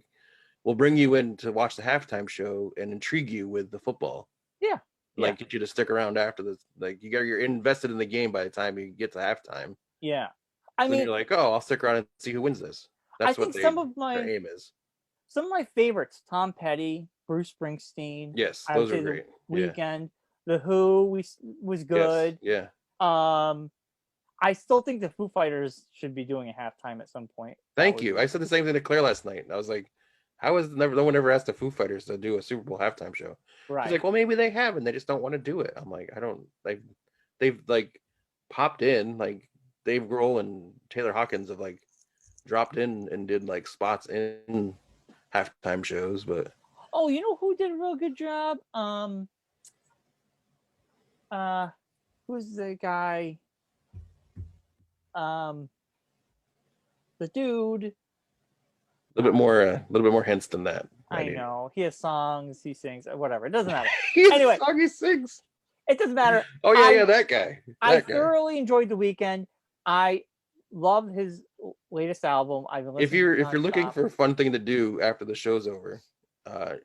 we'll bring you in to watch the halftime show and intrigue you with the football. Yeah. Get you to stick around after this. You're invested in the game by the time you get to halftime. Yeah. You're like, oh, I'll stick around and see who wins this. That's what their aim is. Some of my favorites: Tom Petty, Bruce Springsteen. Yes, those are great. Weeknd, The Who was good. Yes, yeah. I still think the Foo Fighters should be doing a halftime at some point. Thank you. I said the same thing to Claire last night. I was like, how is no one ever asked the Foo Fighters to do a Super Bowl halftime show? Right. She's like, well, maybe they have, and they just don't want to do it. I'm like, they've popped in, Dave Grohl and Taylor Hawkins have dropped in and did spots in halftime shows, but you know who did a real good job? Who's the guy? The dude. A little bit more hints than that. I know. He has songs, he sings, whatever. It doesn't matter. Anyway, he sings. It doesn't matter. Oh yeah, that guy. I thoroughly enjoyed The Weeknd. I love his latest album. If you're looking for a fun thing to do after the show's over,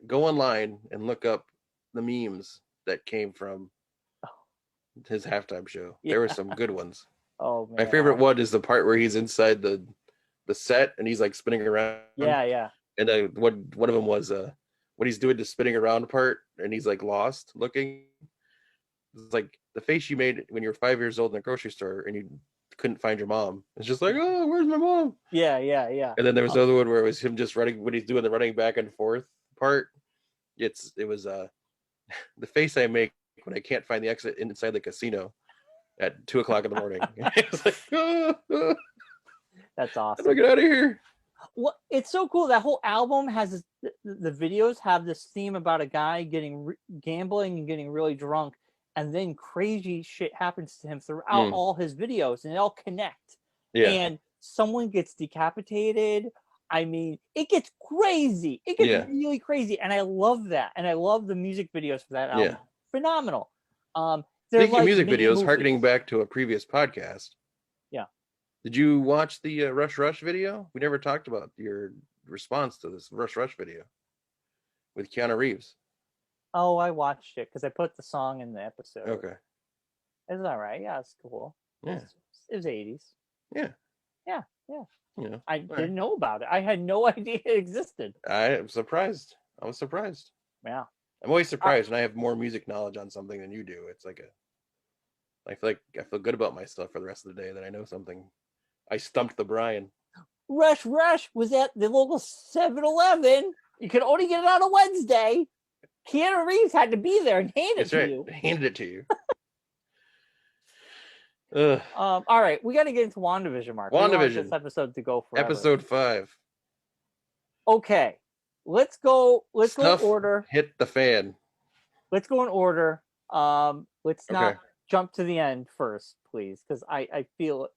go online and look up the memes that came from his halftime show. Yeah. There were some good ones. Oh man. My favorite one is the part where he's inside the set and he's spinning around. Yeah. And one of them was when he's doing the spinning around part and he's lost looking. It's the face you made when you were 5 years old in the grocery store and you couldn't find your mom. It's just oh, where's my mom? Yeah. And then there was another one where it was him just running when he's doing the running back and forth part. It was the face I make when I can't find the exit inside the casino at 2:00 in the morning. It's That's awesome. How do I get out of here? Well, it's so cool. That whole album has the videos have this theme about a guy gambling and getting really drunk, and then crazy shit happens to him throughout all his videos, and they all connect. Yeah. And someone gets decapitated. It gets crazy. It gets really crazy, and I love that. And I love the music videos for that album. Yeah. Phenomenal. Speaking of music videos, harkening back to a previous podcast. Yeah. Did you watch the Rush Rush video? We never talked about your response to this Rush Rush video with Keanu Reeves. Oh, I watched it because I put the song in the episode. Okay. It's all right. Yeah, it's cool. Yeah. It was 80s. Yeah. Yeah. You know, I didn't know about it. I had no idea it existed. I'm surprised. I was surprised. Yeah. I'm always surprised when I have more music knowledge on something than you do. It's like I feel good about myself for the rest of the day that I know something. I stumped the Bryan. Rush was at the local 7-Eleven. You could only get it on a Wednesday. Keanu Reeves had to be there and hand it to you. Handed it to you. All right, we got to get into WandaVision, Mark. WandaVision. This episode to go forever. Episode 5. Okay, let's go. Let's go in order. Hit the fan. Let's go in order. Let's not jump to the end first, please, because I feel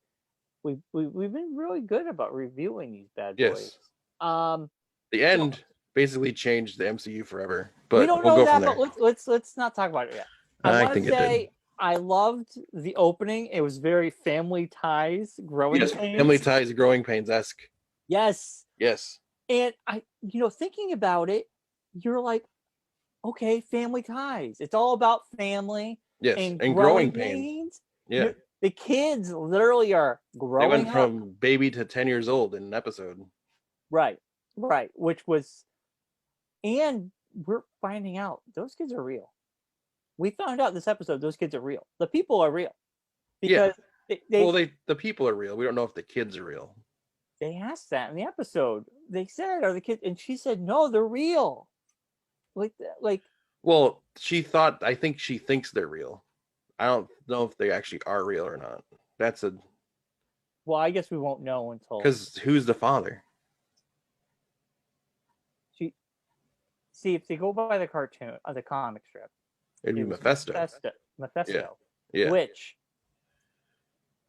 we've been really good about reviewing these bad boys. The end basically changed the MCU forever, but we don't we'll know go that. from there. But let's not talk about it yet. I think it did. I loved the opening. It was very Family Ties, Growing Pains. Family Ties, Growing Pains-esque. Yes. Yes. And thinking about it, you're like, okay, Family Ties. It's all about family. Yes, and growing pains. Yeah. The kids literally are growing. They went from baby to 10 years old in an episode. Right. Which was, and we're finding out those kids are real. We found out this episode those kids are real. The people are real. Because the people are real. We don't know if the kids are real. They asked that in the episode. They said, "Are the kids?" And she said, "No, they're real." Like. Well, I think she thinks they're real. I don't know if they actually are real or not. Well, I guess we won't know until. Because who's the father? See, if they go by the cartoon, the comic strip, it'd be Mephisto. Mephisto. Yeah. Which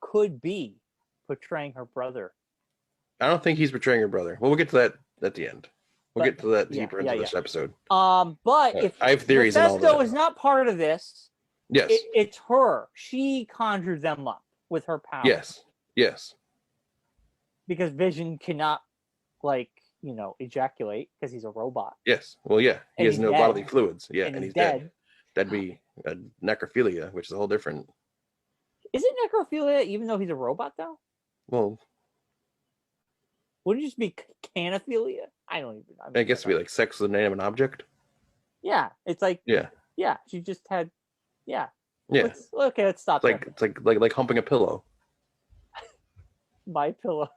could be portraying her brother. I don't think he's portraying her brother. Well, we'll get to that at the end. We'll get to that deeper into this episode. But if I have theories Mephisto on all that. is not part of this, yes, it's her. She conjured them up with her power. Yes. Because Vision cannot, ejaculate because he's a robot. Yes. Well, yeah. He has no bodily fluids. Yeah, and he's dead. That'd be a necrophilia, which is a whole different. Is it necrophilia even though he's a robot, though? Well, wouldn't it just be canophilia? I guess it'd be like sex with an inanimate object. Yeah, it's like. Yeah, she just had. Yeah. Let's stop. It's like humping a pillow. My pillow.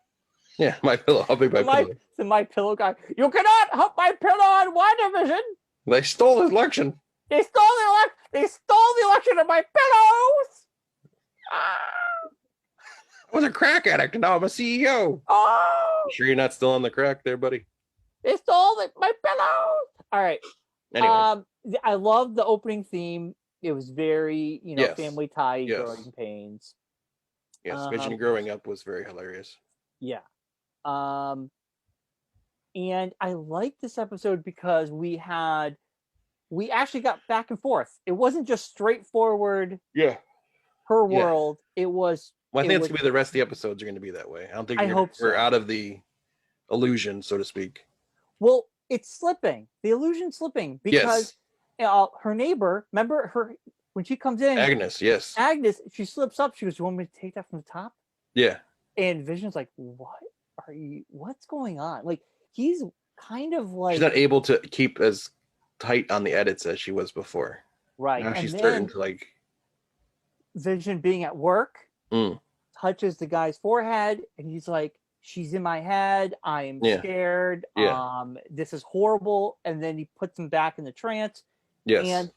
Yeah, my pillow. Humping my pillow. So my pillow guy. You cannot hump my pillow on WandaVision. They stole the election. They stole the election of my pillows. I was a crack addict, and now I'm a CEO. Oh, you sure you're not still on the crack there, buddy? They stole my pillows. All right. Anyway. I love the opening theme. It was very, Family Tie, Growing Pains. Yes, Vision growing up was very hilarious. Yeah. And I liked this episode because we actually got back and forth. It wasn't just straightforward. Yeah. Her world. It was. Well, I think it's going to be the rest of the episodes are going to be that way. I don't think we're out of the illusion, so to speak. Well, it's slipping. The illusion's slipping because her neighbor, remember her when she comes in? Agnes, yes. Agnes, she slips up. She goes, "You want me to take that from the top?" Yeah. And Vision's like, what's going on? Like, he's kind of like... She's not able to keep as tight on the edits as she was before. Right. Now she's starting to Vision being at work, touches the guy's forehead, and he's like, she's in my head. I am scared. Yeah. This is horrible. And then he puts him back in the trance. Yes. And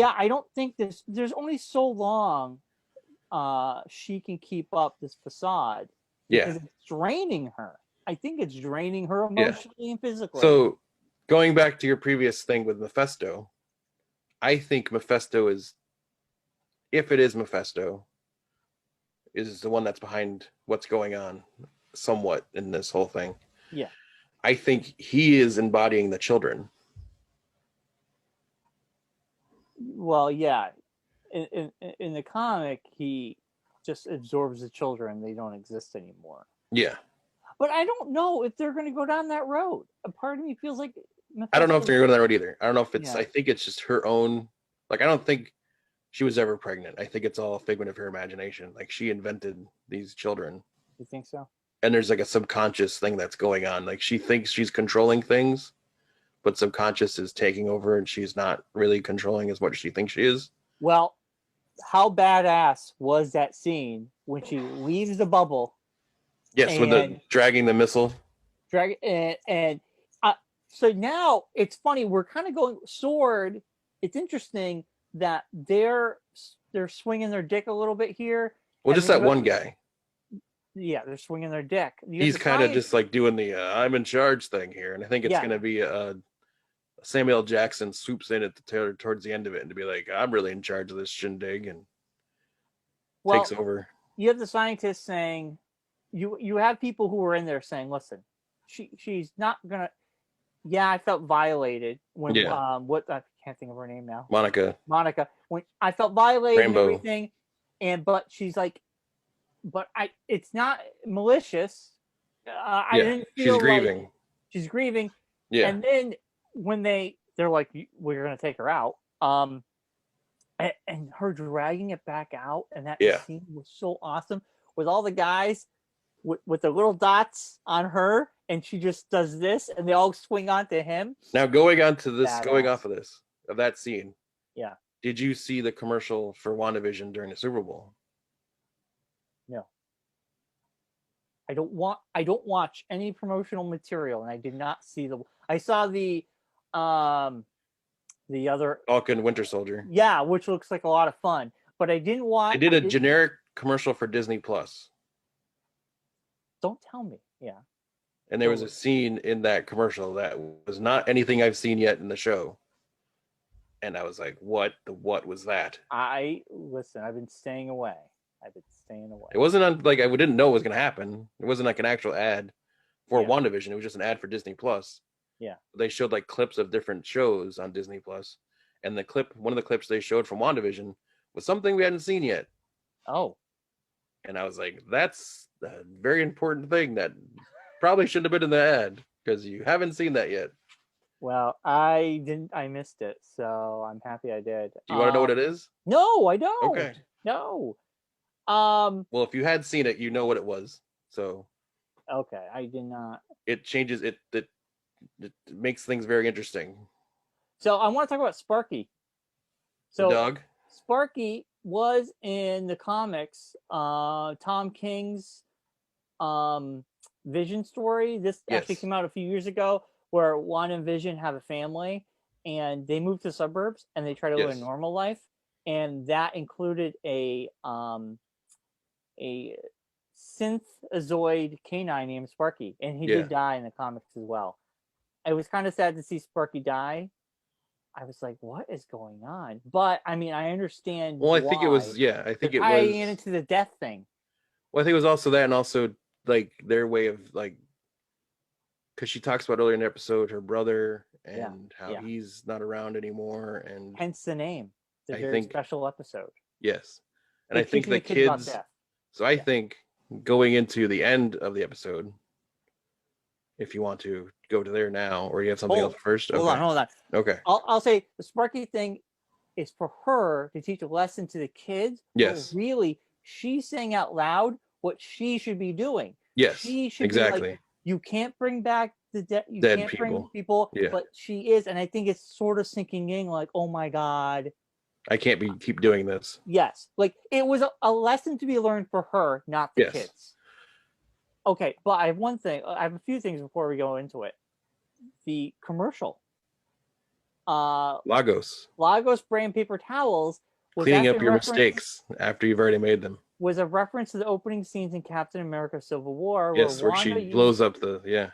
I don't think there's only so long she can keep up this facade. Because it's draining her. I think it's draining her emotionally and physically. So, going back to your previous thing with Mephisto, I think Mephisto is, if it is Mephisto, is the one that's behind what's going on somewhat in this whole thing. Yeah. I think he is embodying the children. Well, yeah. In the comic, he just absorbs the children. They don't exist anymore. Yeah. But I don't know if they're going to go down that road. A part of me feels like I don't know if they're going to go down that road either. I don't know if it's. Yeah. I think it's just her own. Like, I don't think she was ever pregnant. I think it's all a figment of her imagination. Like, she invented these children. You think so? And there's like a subconscious thing that's going on. Like, she thinks she's controlling things, but subconscious is taking over, and she's not really controlling as much as she thinks she is. Well, how badass was that scene when she leaves the bubble? Yes, with the dragging the missile. So now it's funny. We're kind of going sword. It's interesting that they're swinging their dick a little bit here. Well, just that one guy. Yeah, they're swinging their dick. He's kind of just like doing the I'm in charge thing here, and I think it's going to be Samuel L. Jackson swoops in at the towards the end of it and to be like, I'm really in charge of this shindig, and takes over. You have the scientists saying, you have people who were in there saying, listen, she's not gonna. Yeah, I felt violated when what I can't think of her name now. Monica. When I felt violated Rambo. and everything, but she's like, it's not malicious. I didn't feel she's grieving. like she's grieving. Yeah. And then when they're like, we're gonna take her out, and her dragging it back out, and that scene was so awesome with all the guys with the little dots on her, and she just does this, and they all swing onto him. Now going off of that scene. Yeah. Did you see the commercial for WandaVision during the Super Bowl? No. I don't watch any promotional material, and I did not see I saw the other Falcon Winter Soldier. Yeah, which looks like a lot of fun, but I didn't watch. They did a generic commercial for Disney Plus. Don't tell me. Yeah. And there was a scene in that commercial that was not anything I've seen yet in the show. And I was like, what was that? Listen, I've been staying away. It wasn't I didn't know it was going to happen. It wasn't like an actual ad for WandaVision. It was just an ad for Disney Plus. Yeah. They showed like clips of different shows on Disney Plus. And one of the clips they showed from WandaVision was something we hadn't seen yet. Oh. And I was like, that's a very important thing that probably shouldn't have been in the ad because you haven't seen that yet. Well, I missed it, so I'm happy I did. Do you want to know what it is? No, I don't. Okay. No. Well, if you had seen it, you know what it was. So. Okay, I did not. It changes it makes things very interesting. So I want to talk about Sparky. So the dog. Sparky was in the comics, Tom King's Vision story. This actually came out a few years ago, where Wanda and Vision have a family, and they move to the suburbs, and they try to live a normal life, and that included a synthezoid canine named Sparky, and he did die in the comics as well. It was kind of sad to see Sparky die. I was like, what is going on? But I mean, I understand. Well, I think it was tying into the death thing. Well, I think it was also that, and also like their way of like, because she talks about earlier in the episode her brother and how he's not around anymore, and hence the name. It's a very special episode. Yes, and I think the kids. So I think going into the end of the episode, if you want to go to there now, or you have something else first. Hold on. Okay. I'll say the Sparky thing is for her to teach a lesson to the kids. Yes. Really, she's saying out loud what she should be doing. Yes. She should exactly. Be like, you can't bring back the dead people. Bring people. Yeah. But she is, and I think it's sort of sinking in. Like, oh my god, I can't keep doing this. Yes, like it was a lesson to be learned for her, not the kids. Okay, but I have one thing. I have a few things before we go into it. The commercial. Lagos brand paper towels. Cleaning up your mistakes after you've already made them. Was a reference to the opening scenes in Captain America: Civil War. Yes, where she blows up the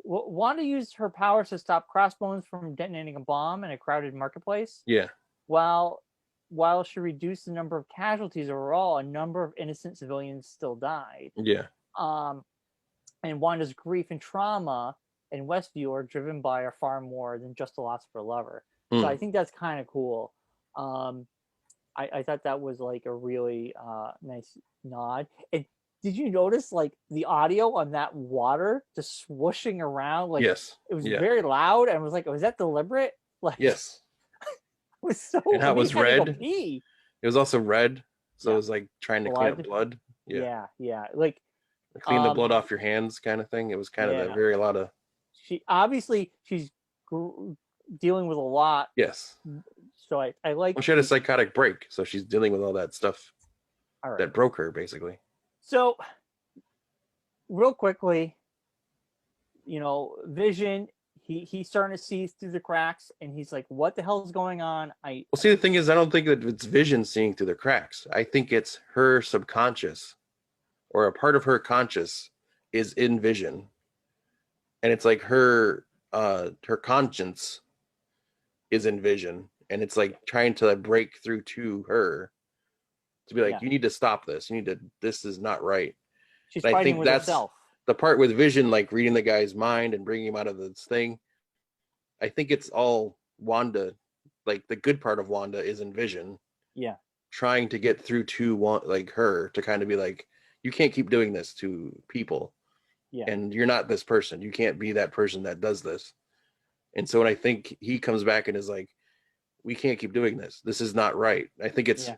Wanda used her powers to stop Crossbones from detonating a bomb in a crowded marketplace. Yeah. While she reduced the number of casualties overall, a number of innocent civilians still died. Yeah. And Wanda's grief and trauma in Westview are driven by are far more than just the loss of her lover. So I think that's kind of cool. I thought that was like a really nice nod. And did you notice like the audio on that water just swooshing around? Like Yes. it was Yeah. very loud, and was like, was that deliberate? Like Yes. it was so. And how It it made was you kind of go red. pee. It was also red, so it Yeah, was like trying to clean up blood. blood. Yeah. Yeah. Like Clean the blood off your hands kind of thing. It was kind of yeah. a lot of She's dealing with a lot, yes. so I like Well, she had a the. psychotic break, so she's dealing with all that stuff All right. that broke her, basically. So real quickly, Vision, he's starting to see through the cracks, and he's like, what the hell is going on? Well, see, the thing is, I don't think that it's Vision seeing through the cracks. I think it's her subconscious, or a part of her conscious is in Vision, and it's like her conscience is in Vision, and it's like trying to break through to her to be like, Yeah. you need to stop this. You need to. This is not right. She's And I fighting think with that's herself. the part with Vision, like reading the guy's mind and bringing him out of this thing. I think it's all Wanda, like the good part of Wanda is in Vision. Yeah. Trying to get through to like her to kind of be like, you can't keep doing this to people. Yeah. And you're not this person. You can't be that person that does this. And so when I think he comes back and is like, we can't keep doing this. This is not right. I think it's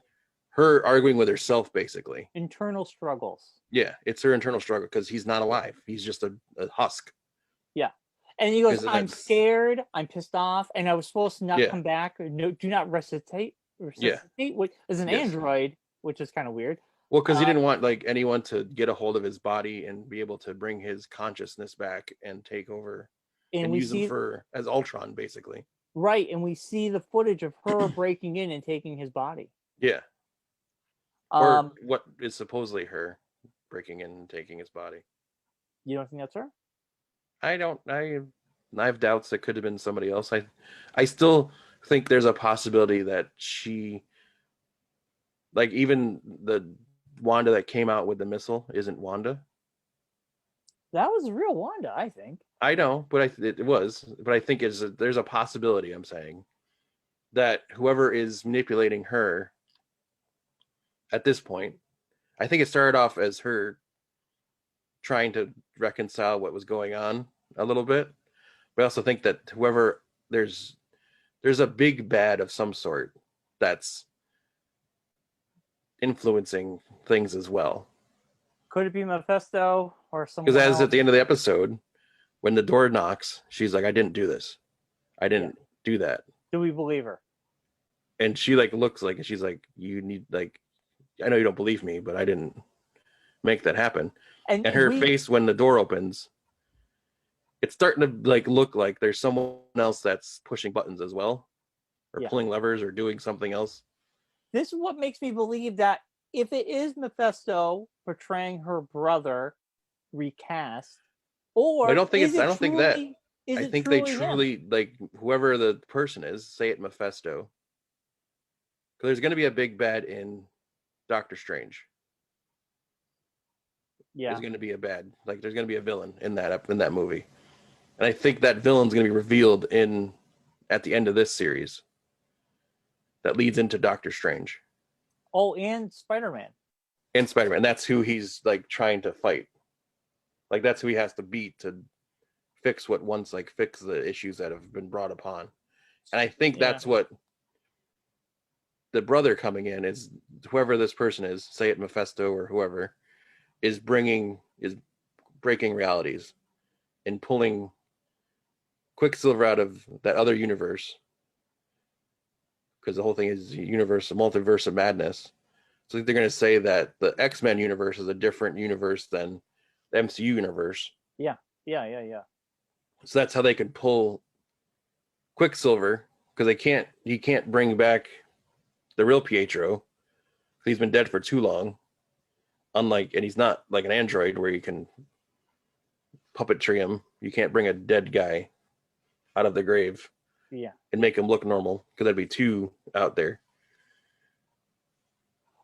her arguing with herself, basically. Internal struggles. Yeah, it's her internal struggle because he's not alive. He's just a husk. Yeah. And he goes, I'm scared, I'm pissed off, and I was supposed to not come back. No, do not resuscitate. Which is an android, which is kind of weird. Well, because he didn't want like anyone to get a hold of his body and be able to bring his consciousness back and take over and use him as Ultron, basically. Right, and we see the footage of her breaking in and taking his body. Yeah. Or what is supposedly her breaking in and taking his body. You don't think that's her? I have doubts it could have been somebody else. I still think there's a possibility that she, like, even the Wanda that came out with the missile isn't Wanda. That was real Wanda, I think. I know, but it was. But I think there's a possibility, I'm saying, that whoever is manipulating her at this point, I think it started off as her trying to reconcile what was going on a little bit. But I also think that whoever there's a big bad of some sort that's influencing things as well. Could it be Mephisto or someone? Because as at the end of the episode, when the door knocks, she's like, I didn't do this. I didn't do that. Do we believe her? And she like looks like, she's like, you need, like, I know you don't believe me, but I didn't make that happen. And her face when the door opens, it's starting to like look like there's someone else that's pushing buttons as well, or pulling levers or doing something else. This is what makes me believe that if it is Mephisto portraying her brother recast, or I don't think I think that. I think they truly like whoever the person is, say it Mephisto. Because there's going to be a big bad in Doctor Strange. Yeah, there's going to be a bad, like there's going to be a villain in that movie, and I think that villain's going to be revealed at the end of this series. That leads into Doctor Strange. Oh, and Spider-Man. And Spider-Man. That's who he's like trying to fight. Like that's who he has to beat to fix fix the issues that have been brought upon. And I think that's what the brother coming in is, whoever this person is, say it Mephisto or whoever, is breaking realities and pulling Quicksilver out of that other universe. Because the whole thing is a multiverse of madness. So they're going to say that the X-Men universe is a different universe than the MCU universe. Yeah. So that's how they could pull Quicksilver, because he can't bring back the real Pietro. He's been dead for too long. And he's not like an android where you can puppetry him. You can't bring a dead guy out of the grave. Yeah. And make him look normal, because that'd be too out there.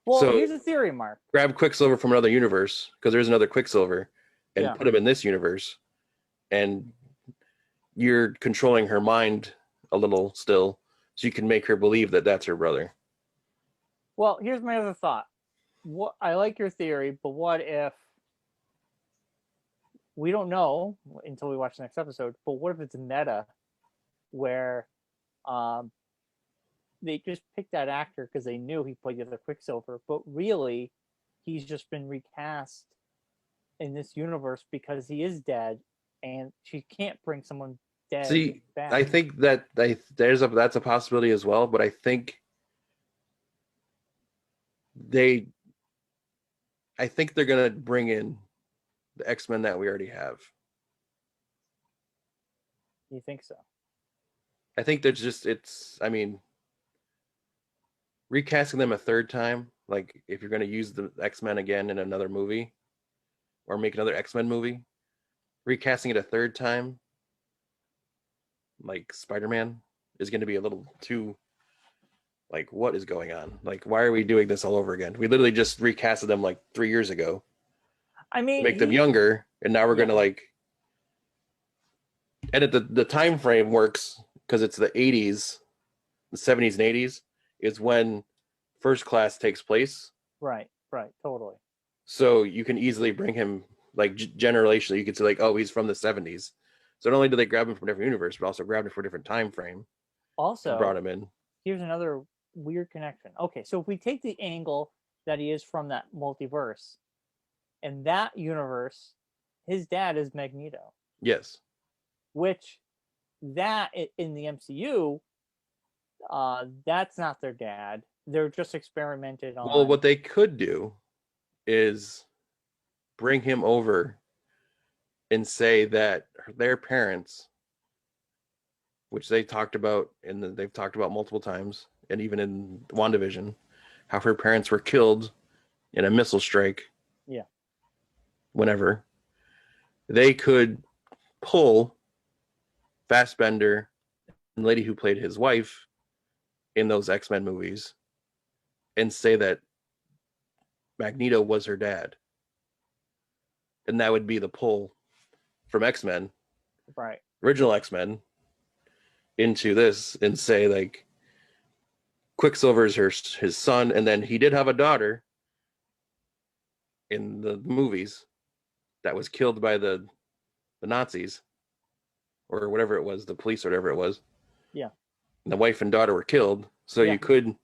Well, so here's a theory, Mark. Grab Quicksilver from another universe, because there's another Quicksilver, and put him in this universe. And you're controlling her mind a little still, so you can make her believe that that's her brother. Well, here's my other thought. What I like your theory, but what if we don't know until we watch the next episode? But what if it's meta, where um, they just picked that actor because they knew he played the other Quicksilver, but really, he's just been recast in this universe because he is dead, and she can't bring someone dead See, back. I think that that's a possibility as well, but I think they're gonna bring in the X-Men that we already have. You think so? I think I mean, recasting them a third time, like if you're gonna use the X-Men again in another movie or make another X-Men movie, recasting it a third time, like Spider-Man, is gonna be a little too like, what is going on? Like, why are we doing this all over again? We literally just recasted them like 3 years ago I mean, to make them younger, and now we're Yeah. gonna like edit the time frame works because it's the 80s, the 70s and 80s is when First Class takes place. right, totally. So you can easily bring him like generationally. You could say like, oh, he's from the 70s. So not only do they grab him from a different universe, but also grabbed him for a different time frame and brought Also, him in. here's another weird connection. Okay, so if we take the angle that he is from that multiverse, in that universe, his dad is Magneto, Yes. which that in the MCU, that's not their dad. They're just experimented on. Well, what they could do is bring him over and say that their parents, which they talked about and they've talked about multiple times, and even in WandaVision, how her parents were killed in a missile strike. Yeah. Whenever they could pull Fassbender and the lady who played his wife in those X-Men movies and say that Magneto was her dad. And that would be the pull from X-Men, right, original X-Men, into this and say like Quicksilver's his son, and then he did have a daughter in the movies that was killed by the Nazis or whatever it was, the police or whatever it was. Yeah. And the wife and daughter were killed. So Yeah. you could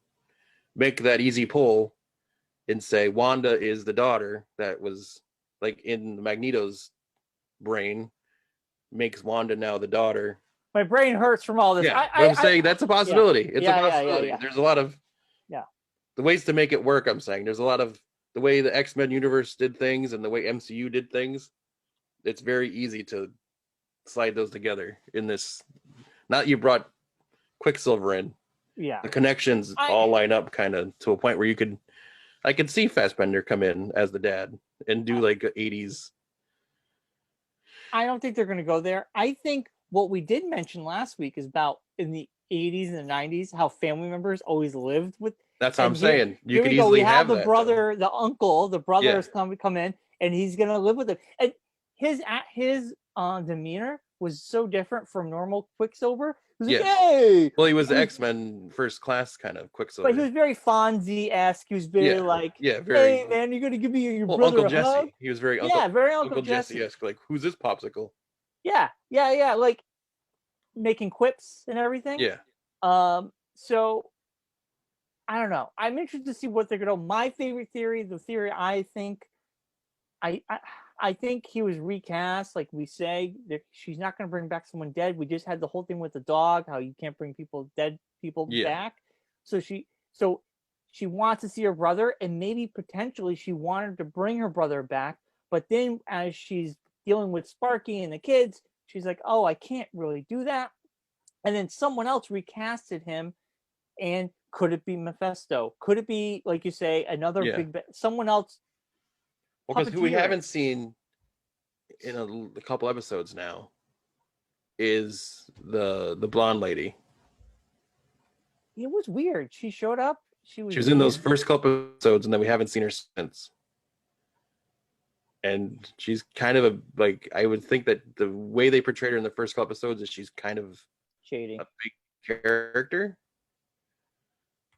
make that easy pull and say Wanda is the daughter that was like in Magneto's brain, makes Wanda now the daughter. My brain hurts from all this. Yeah, but I'm saying that's a possibility. It's a possibility. Yeah. There's a lot of the ways to make it work. I'm saying there's a lot of the way the X-Men universe did things and the way MCU did things. It's very easy to slide those together in this. Not you brought Quicksilver in. Yeah. The connections all line up kind of to a point where I could see Fassbender come in as the dad and do like 80s. I don't think they're going to go there. I think what we did mention last week is about in the 80s and the 90s how family members always lived with. That's what I'm saying. You could we easily have have the brother, the uncle, the brother has come in, and he's going to live with him. And his demeanor was so different from normal Quicksilver. He was like, hey! Well, he was the X-Men First Class kind of Quicksilver. But he was very Fonzie-esque. He was very very. Hey man, you're gonna give me your brother Uncle a Jesse. hug? He was very very Uncle Jesse-esque. Like, who's this popsicle? Yeah, like making quips and everything. Yeah. So I don't know. I'm interested to see what they're gonna. My favorite theory, the theory I think, I think he was recast. Like we say, that she's not gonna bring back someone dead. We just had the whole thing with the dog, how you can't bring dead people back. So she wants to see her brother, and maybe potentially she wanted to bring her brother back, but then as she's dealing with Sparky and the kids, she's like, oh, I can't really do that. And then someone else recasted him, and could it be Mephisto? Could it be, like you say, another someone else? Well, because who we haven't seen in a couple episodes now is the blonde lady. It was weird. She showed up. She was in those first couple episodes, and then we haven't seen her since. And she's kind of I would think that the way they portrayed her in the first couple episodes is she's kind of shady, a big character.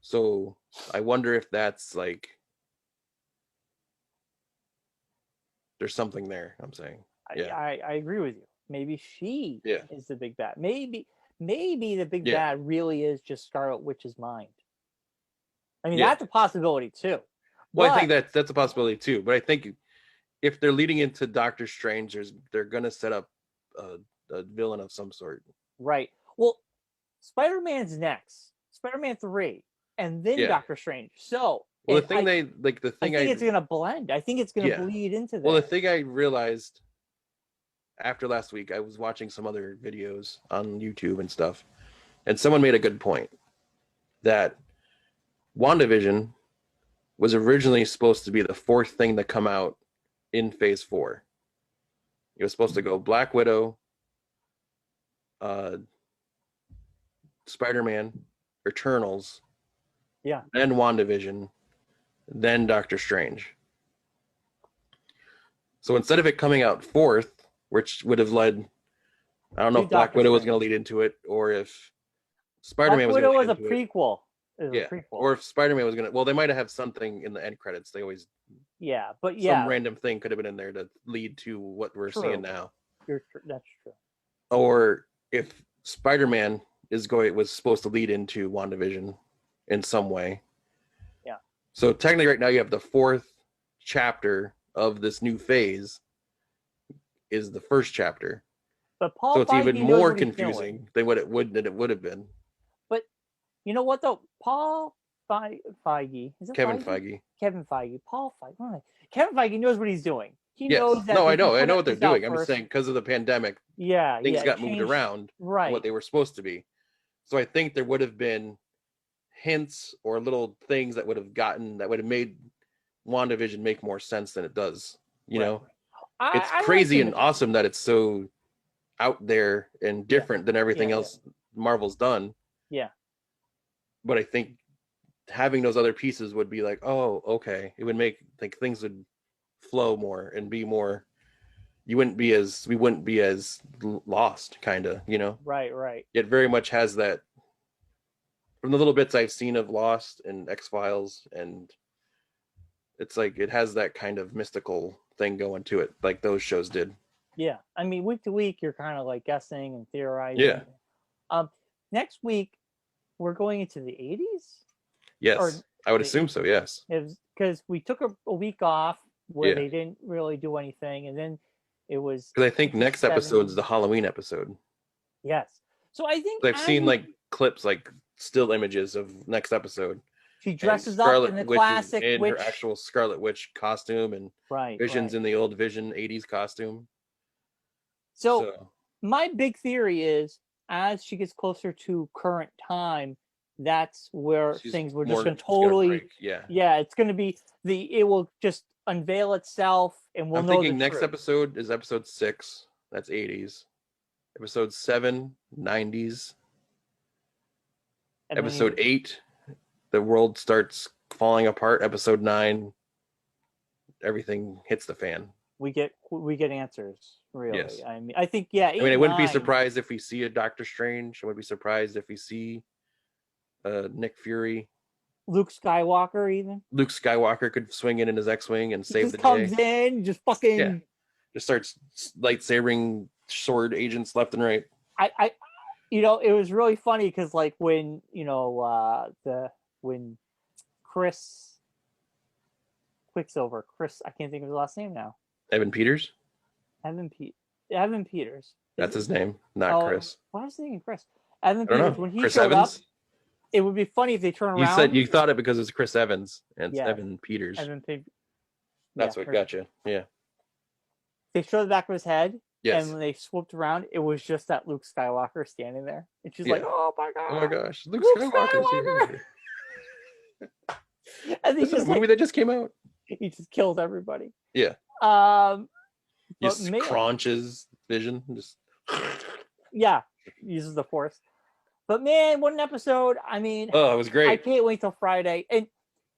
So I wonder if that's like there's something there. I'm saying, yeah, I agree with you. Maybe she yeah, is the big bad. Maybe the big yeah, bad really is just Scarlet Witch's mind. I mean, yeah. that's a possibility too. Well, I think But that's a possibility too. But I think if they're leading into Doctor Strange, they're gonna set up a villain of some sort. right. Well, Spider-Man's next. Spider-Man 3 and then Yeah. Doctor Strange. So, Well, and the thing they like, the I thing think it's going to blend. I think it's going to yeah. bleed into Well, the there. thing I realized after last week, I was watching some other videos on YouTube and stuff, and someone made a good point that WandaVision was originally supposed to be the fourth thing to come out in Phase 4. It was supposed to go Black Widow, uh, Spider-Man, Eternals, Yeah. then WandaVision, then Doctor Strange. So instead of it coming out fourth, which would have led, I don't know if Black Widow was going to lead into it, or if Spider-Man was going to lead into it. Black Widow was a prequel. Yeah. Or if Spider-Man was going to, well, they might have something in the end credits. They always, some random thing could have been in there to lead to what we're seeing now. That's true. Or if Spider-Man was supposed to lead into WandaVision in some way. Yeah. So technically right now you have the fourth chapter of this new phase is the first chapter. But Paul so it's Feige even more confusing than what it would have been. You know what though? Paul Feige. Is it Kevin Feige. Kevin Feige. Paul Feige. Kevin Feige knows what he's doing. He yes. knows that. No, I know what they're doing. I'm just saying because of the pandemic, things got moved around right. what they were supposed to be. So I think there would have been hints or little things that would have made WandaVision make more sense than it does. You know, it's crazy and awesome that it's so out there and different than everything else Marvel's done. Yeah. But I think having those other pieces would be like, oh, okay. It would make like things would flow more and be more. We wouldn't be as lost, kind of, you know. Right. It very much has that. From the little bits I've seen of Lost and X-Files, and it's like it has that kind of mystical thing going to it, like those shows did. Yeah, I mean, week to week, you're kind of like guessing and theorizing. Yeah. Next week, we're going into the 80s. Yes, I would assume so. Yes, because we took a week off where they didn't really do anything, and then it was because I think next episode is the Halloween episode. Yes, so I think I've seen like clips, like still images of next episode. She dresses up in the classic in her actual Scarlet Witch costume, and Vision's in the old Vision 80s costume. So my big theory is, as she gets closer to current time, that's where things were just going to totally, it's going to be it will just unveil itself, and we'll know. I'm thinking next episode is episode 6. That's 80s. Episode 7, 90s. And episode 8, the world starts falling apart. Episode 9, everything hits the fan. We get answers, really. Yes. I mean, I think, I mean, I wouldn't be surprised if we see a Doctor Strange. I wouldn't be surprised if we see Nick Fury. Luke Skywalker, even. Luke Skywalker could swing in his X-Wing and save the day. Comes in, just fucking... Yeah. Just starts lightsabering sword agents left and right. I it was really funny because, like, when, when Quicksilver, I can't think of his last name now. Evan Peters? Evan Peters. That's his name, not Chris. Why is he thinking Chris? Evan Peters, when he Chris showed Evans? up, it would be funny if they turn around. You said you thought it because it's Chris Evans, and it's Evan Peters. That's what got you. Yeah. They showed the back of his head, yes. And when they swooped around, it was just that Luke Skywalker standing there. And she's like, oh my God. Oh my gosh. Luke Skywalker's here. And this is a movie that just came out. He just kills everybody. Yeah. Just crunches Vision. Just uses the Force. But man, what an episode. I mean, it was great. I can't wait till Friday. And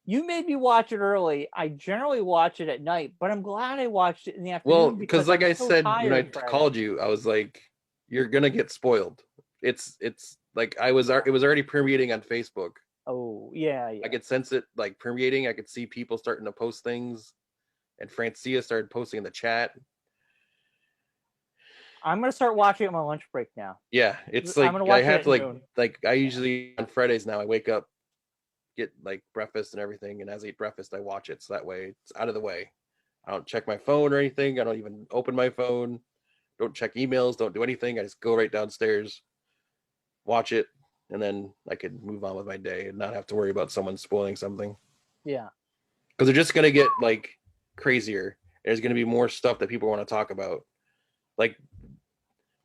you made me watch it early. I generally watch it at night, but I'm glad I watched it in the afternoon. Well, because like I said when I called you, I was like, you're gonna get spoiled. It's like it was already premiering on Facebook. Oh, yeah. I could sense it like permeating. I could see people starting to post things, and Francia started posting in the chat. I'm gonna start watching it on my lunch break now. Yeah, it's I'm like gonna I watch it have at to noon. like I usually on Fridays now I wake up, get like breakfast and everything, and as I eat breakfast I watch it so that way it's out of the way. I don't check my phone or anything. I don't even open my phone. Don't check emails. Don't do anything. I just go right downstairs, watch it, and then I could move on with my day and not have to worry about someone spoiling something. Yeah. Because they're just gonna get like crazier. There's gonna be more stuff that people want to talk about. Like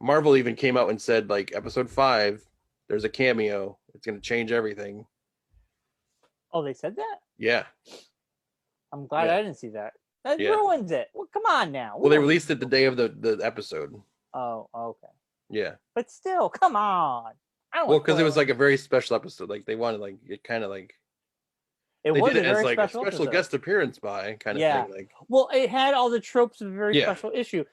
Marvel even came out and said like episode 5, there's a cameo. It's gonna change everything. Oh, they said that? Yeah. I'm glad I didn't see that. That ruins it. Well, come on now. Well, they released it the day of the episode. Oh, okay. Yeah. But still, come on. Well, because it was like a very special episode. Like they wanted like it kind of like it they was did a it as very like a special special episode. guest appearance by kind of thing. Like well, it had all the tropes of a very special issue.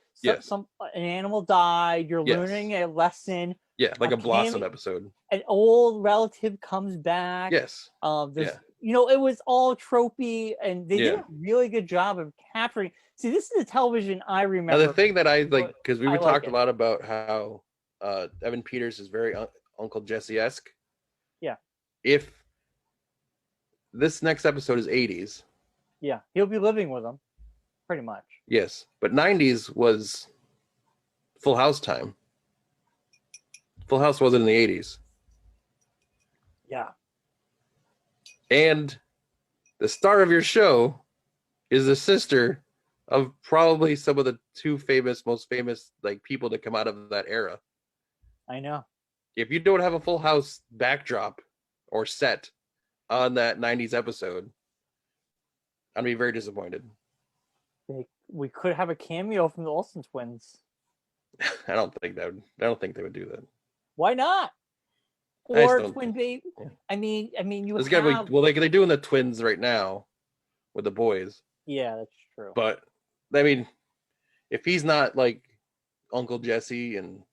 So, an animal died. You're learning a lesson. Yeah, like a Blossom episode. An old relative comes back. Yes. It was all tropey, and they did a really good job of capturing. See, this is the television I remember. Now, the thing that I like, because we talked a lot about how Evan Peters is very Uncle Jesse-esque. Yeah. If this next episode is 80s. Yeah, he'll be living with them, pretty much. Yes, but 90s was Full House time. Full House wasn't in the 80s. Yeah. And the star of your show is the sister of probably some of the most famous like people to come out of that era. I know. If you don't have a Full House backdrop or set on that 90s episode, I'd be very disappointed. We could have a cameo from the Olsen twins. I don't think they would do that. Why not? Or twin baby. Yeah. I mean, you have... gotta be, well, they're doing the twins right now with the boys. Yeah, that's true. But I mean, if he's not like Uncle Jesse and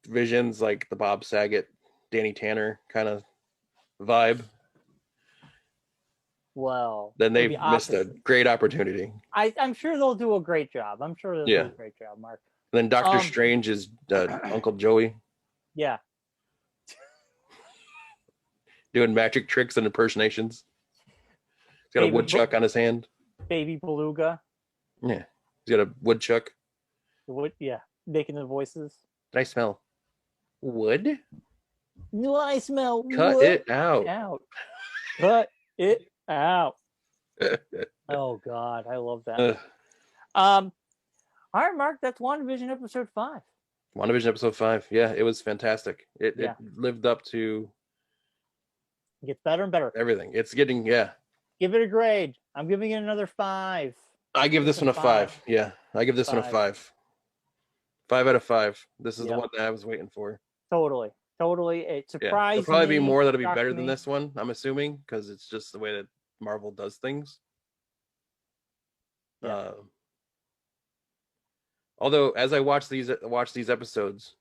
Vision's like the Bob Saget, Danny Tanner kind of vibe, well, then they've missed a great opportunity. I'm sure they'll do a great job. I'm sure they'll do a great job, Mark. And then Doctor Strange is Uncle Joey. Yeah. Doing magic tricks and impersonations. He's got a woodchuck on his hand. Baby Beluga. Yeah. He's got a woodchuck. Making the voices. Did I smell wood? No, I smell Cut wood. It out. Cut it out. Oh, God. I love that. All right, Mark. That's WandaVision episode 5. WandaVision episode 5. Yeah, it was fantastic. It lived up to... It gets better and better. Everything. It's getting, Give it a grade. I'm giving it another 5. I give this one a 5. Yeah, I give this one a 5. 5 out of 5. This is the one that I was waiting for. Totally. It surprised me. There'll probably be more that'll be better than this one, I'm assuming, because it's just the way that Marvel does things. Yeah. Although, as I watch these episodes,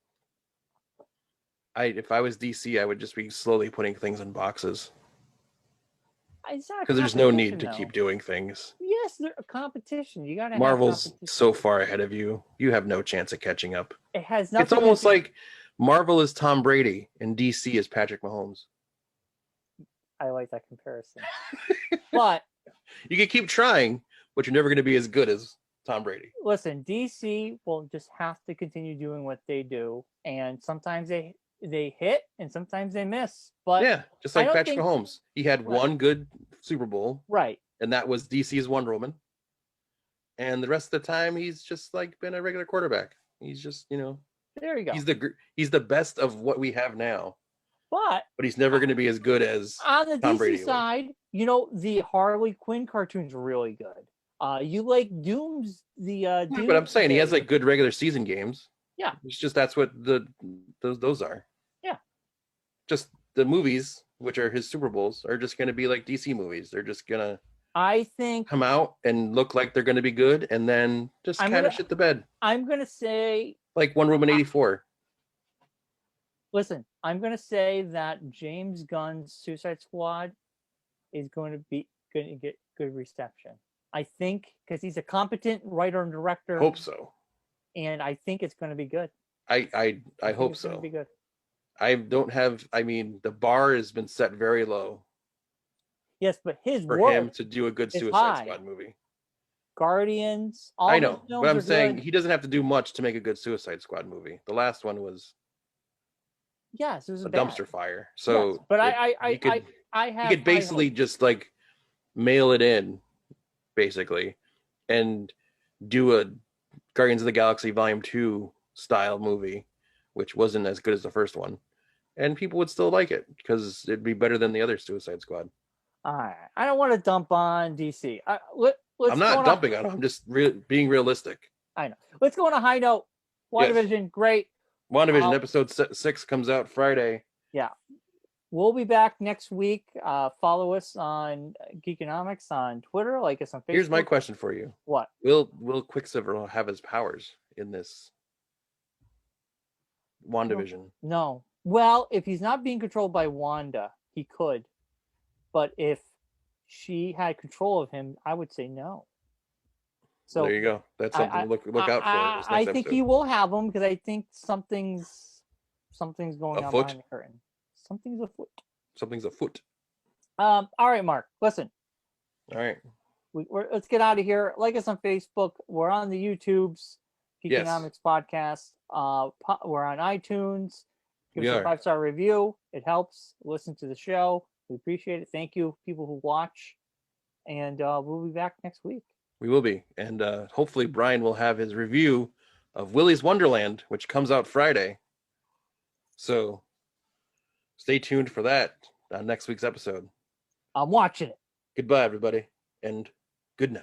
if I was DC, I would just be slowly putting things in boxes. Because there's no need to keep doing things. Yes, there's a competition. You gotta. Marvel's so far ahead of you. You have no chance of catching up. It has nothing. It's almost like Marvel is Tom Brady and DC is Patrick Mahomes. I like that comparison. But you can keep trying, but you're never going to be as good as Tom Brady. Listen, DC will just have to continue doing what they do, and sometimes they hit and sometimes they miss. But yeah, just like Patrick Mahomes. He had one good Super Bowl. Right. And that was DC's Wonder Woman. And the rest of the time he's just like been a regular quarterback. He's just, there you go. He's the best of what we have now. But he's never going to be as good as on the Tom DC Brady side, the Harley Quinn cartoons are really good. You like Doom's Doom, but I'm saying he has like good regular season games. Yeah. It's just that's what those are. Yeah. Just the movies, which are his Super Bowls, are just going to be like DC movies. They're just going to come out and look like they're going to be good and then just kind of shit the bed. I'm going to say like Wonder Woman 84. Listen, I'm going to say that James Gunn's Suicide Squad is going to get good reception. I think because he's a competent writer and director. Hope so. And I think it's going to be good. I hope it's going to so. be good. I don't have. I mean, the bar has been set very low. Yes, but his for work him to do a good Suicide high. Squad movie. Guardians, all I know, his films but I'm are saying good. he doesn't have to do much to make a good Suicide Squad movie. The last one was yes, it was a bad. dumpster fire. So, yes, but he could basically just like mail it in, basically, and do a Guardians of the Galaxy Volume 2 style movie, which wasn't as good as the first one, and people would still like it because it'd be better than the other Suicide Squad. All right, I don't want to dump on DC. I'm not dumping on him. I'm just being realistic. I know. Let's go on a high note. WandaVision, Yes. great. WandaVision episode 6 comes out Friday. Yeah. We'll be back next week. Follow us on Geekonomics on Twitter, like us on Facebook. Here's my question for you. What? Will Quicksilver have his powers in this WandaVision? No. Well, if he's not being controlled by Wanda, he could. But if she had control of him, I would say no. So there you go. That's something to look out for. I think he will have them because I think something's going on behind the curtain. Something's afoot. Something's afoot. All right, Mark. Listen. All right. Let's get out of here. Like us on Facebook. We're on the YouTubes. Geekonomics Podcast. We're on iTunes. Give us a 5-star review. It helps. Listen to the show. We appreciate it. Thank you, people who watch. And we'll be back next week. We will be. And hopefully Brian will have his review of Willy's Wonderland, which comes out Friday. So stay tuned for that on next week's episode. I'm watching it. Goodbye, everybody, and good night.